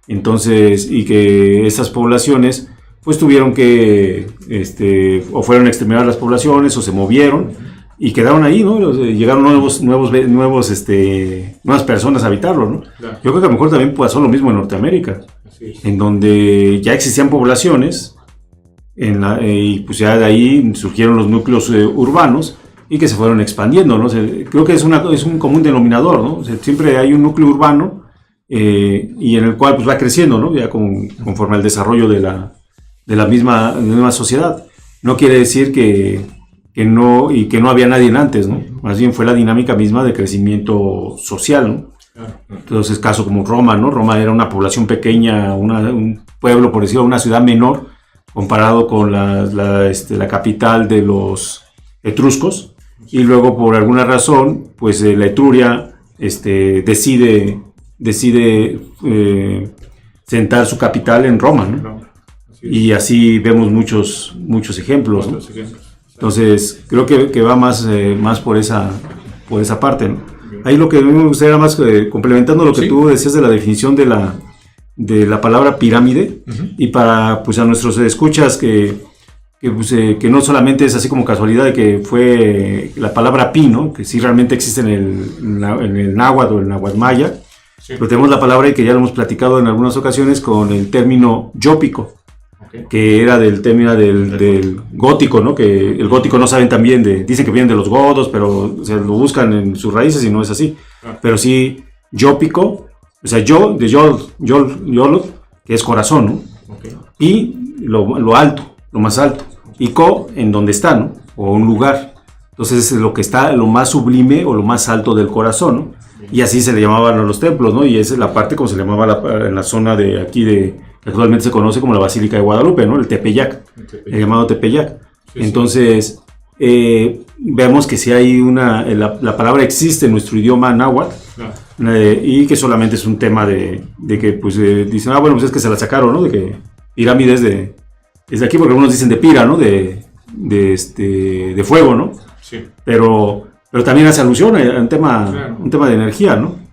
Entonces, y que esas poblaciones pues tuvieron que, o fueron a exterminar las poblaciones, o se movieron, y quedaron ahí, ¿no? Llegaron nuevas personas a habitarlo, ¿no? Claro. Yo creo que a lo mejor también pasó lo mismo en Norteamérica. Sí. En donde ya existían poblaciones y pues ya de ahí surgieron los núcleos urbanos y que se fueron expandiendo, ¿no? O sea, creo que es un común denominador, ¿no? O sea, siempre hay un núcleo urbano y en el cual pues va creciendo, ¿no? Ya conforme al desarrollo de la misma sociedad. No quiere decir que no había nadie antes, ¿no? Más bien fue la dinámica misma de crecimiento social, ¿no? Entonces, caso como Roma, ¿no? Roma era una población pequeña, un pueblo, por decirlo, una ciudad menor, comparado con la capital de los etruscos, y luego por alguna razón, pues la Etruria decide sentar su capital en Roma, ¿no? Y así vemos muchos ejemplos, ¿no? Entonces, creo que va más por esa parte, ¿no? Ahí lo que me gustaría más, complementando lo que tú decías de la definición de la palabra pirámide, y para pues a nuestros escuchas que no solamente es así como casualidad de que fue la palabra pi, ¿no? Que sí realmente existe en el náhuatl o el náhuatl maya, pero tenemos la palabra y que ya lo hemos platicado en algunas ocasiones con el término yópico, que era del término del gótico, ¿no? Que el gótico no saben también dicen que vienen de los godos, pero o sea, lo buscan en sus raíces y no es así. Pero sí, yópico, o sea, de yolot, que es corazón, ¿no? Y lo alto, lo más alto. Y co, en donde está, ¿no? O un lugar. Entonces es lo que está, lo más sublime o lo más alto del corazón, ¿no? Y así se le llamaban a los templos, ¿no? Y esa es la parte como se le llamaba en la zona de aquí que actualmente se conoce como la Basílica de Guadalupe, ¿no? El Tepeyac, el llamado Tepeyac. Sí, entonces, vemos que si hay la palabra existe en nuestro idioma náhuatl, y que solamente es un tema de que, pues, dicen, bueno, pues es que se la sacaron, ¿no? De que pirámides desde aquí, porque algunos dicen de pira, ¿no? De fuego, ¿no? Sí. Pero también hace alusión a un tema de energía, ¿no?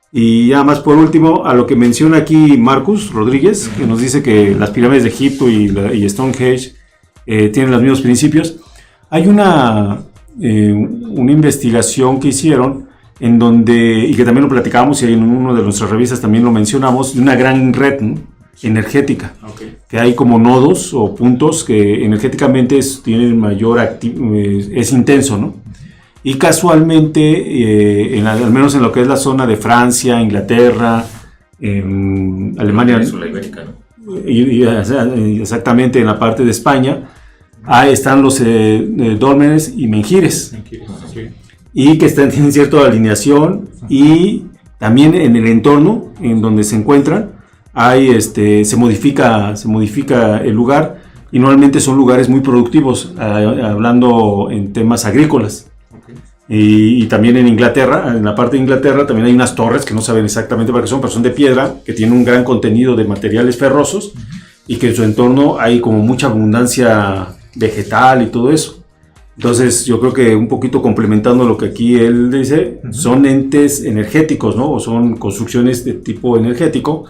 Y nada más por último, a lo que menciona aquí Marcus Rodríguez, que nos dice que las pirámides de Egipto y Stonehenge tienen los mismos principios. Hay una investigación que hicieron en donde, y que también lo platicábamos y en una de nuestras revistas también lo mencionamos, de una gran red, ¿no?, energética, que hay como nodos o puntos que energéticamente tienen mayor es intenso, ¿no? Y casualmente, al menos en lo que es la zona de Francia, Inglaterra, Alemania, Península Ibérica, ¿no? Exactamente, en la parte de España, ahí están los dólmenes y menhires, y que tienen cierta alineación, y también en el entorno en donde se encuentran hay, se modifica el lugar, y normalmente son lugares muy productivos, hablando en temas agrícolas. Y también en Inglaterra, en la parte de Inglaterra también hay unas torres que no saben exactamente para qué son, pero son de piedra, que tienen un gran contenido de materiales ferrosos, y que en su entorno hay como mucha abundancia vegetal y todo eso. Entonces yo creo que un poquito complementando lo que aquí él dice, son entes energéticos, ¿no? O son construcciones de tipo energético,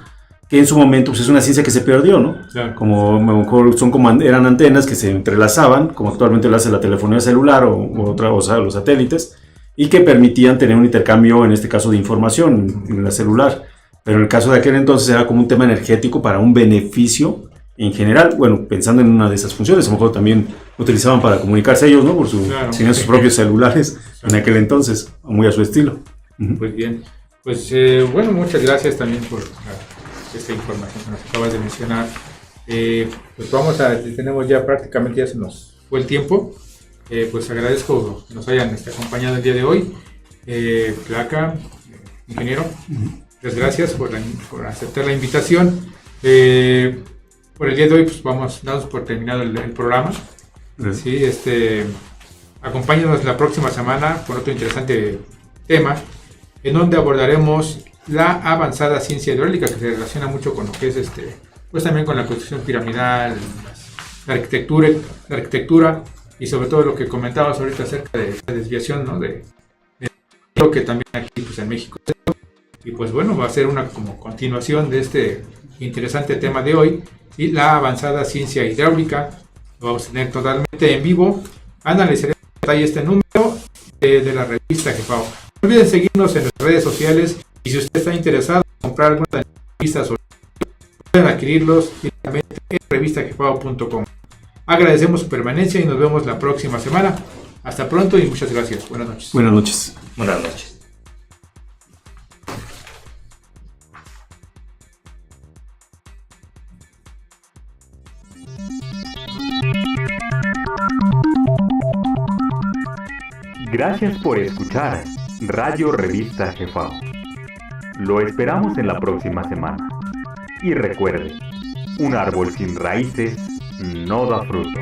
que en su momento pues, es una ciencia que se perdió, ¿no? Claro. Como a lo mejor eran antenas que se entrelazaban, como actualmente lo hace la telefonía celular o sea, los satélites, y que permitían tener un intercambio, en este caso de información, en la celular. Pero en el caso de aquel entonces era como un tema energético para un beneficio en general, bueno, pensando en una de esas funciones, a lo mejor también lo utilizaban para comunicarse ellos, ¿no? Tenían sus propios celulares en aquel entonces, muy a su estilo. Pues bien, pues bueno, muchas gracias también por esta información que nos acabas de mencionar. Pues tenemos ya prácticamente, ya se nos fue el tiempo. Pues agradezco que nos hayan acompañado el día de hoy. Placa, ingeniero, muchas gracias por aceptar la invitación. Por el día de hoy pues damos por terminado el programa. Sí, acompáñanos la próxima semana con otro interesante tema, en donde abordaremos la avanzada ciencia hidráulica, que se relaciona mucho con lo que es pues también con la construcción piramidal, la arquitectura y sobre todo lo que comentabas ahorita acerca de la desviación, ¿no?, de lo que también aquí pues en México. Y pues bueno, va a ser una como continuación de este interesante tema de hoy, ¿sí? La avanzada ciencia hidráulica. Lo vamos a tener totalmente en vivo. Analizaremos en detalle este número de la revista GEFAO. No olviden seguirnos en nuestras redes sociales, y si usted está interesado en comprar alguna de las revistas, pueden adquirirlos directamente en revistajefao.com. Agradecemos su permanencia y nos vemos la próxima semana. Hasta pronto y muchas gracias. Buenas noches. Buenas noches. Buenas noches. Gracias por escuchar Radio Revista GEFAO. Lo esperamos en la próxima semana. Y recuerde, un árbol sin raíces no da fruto.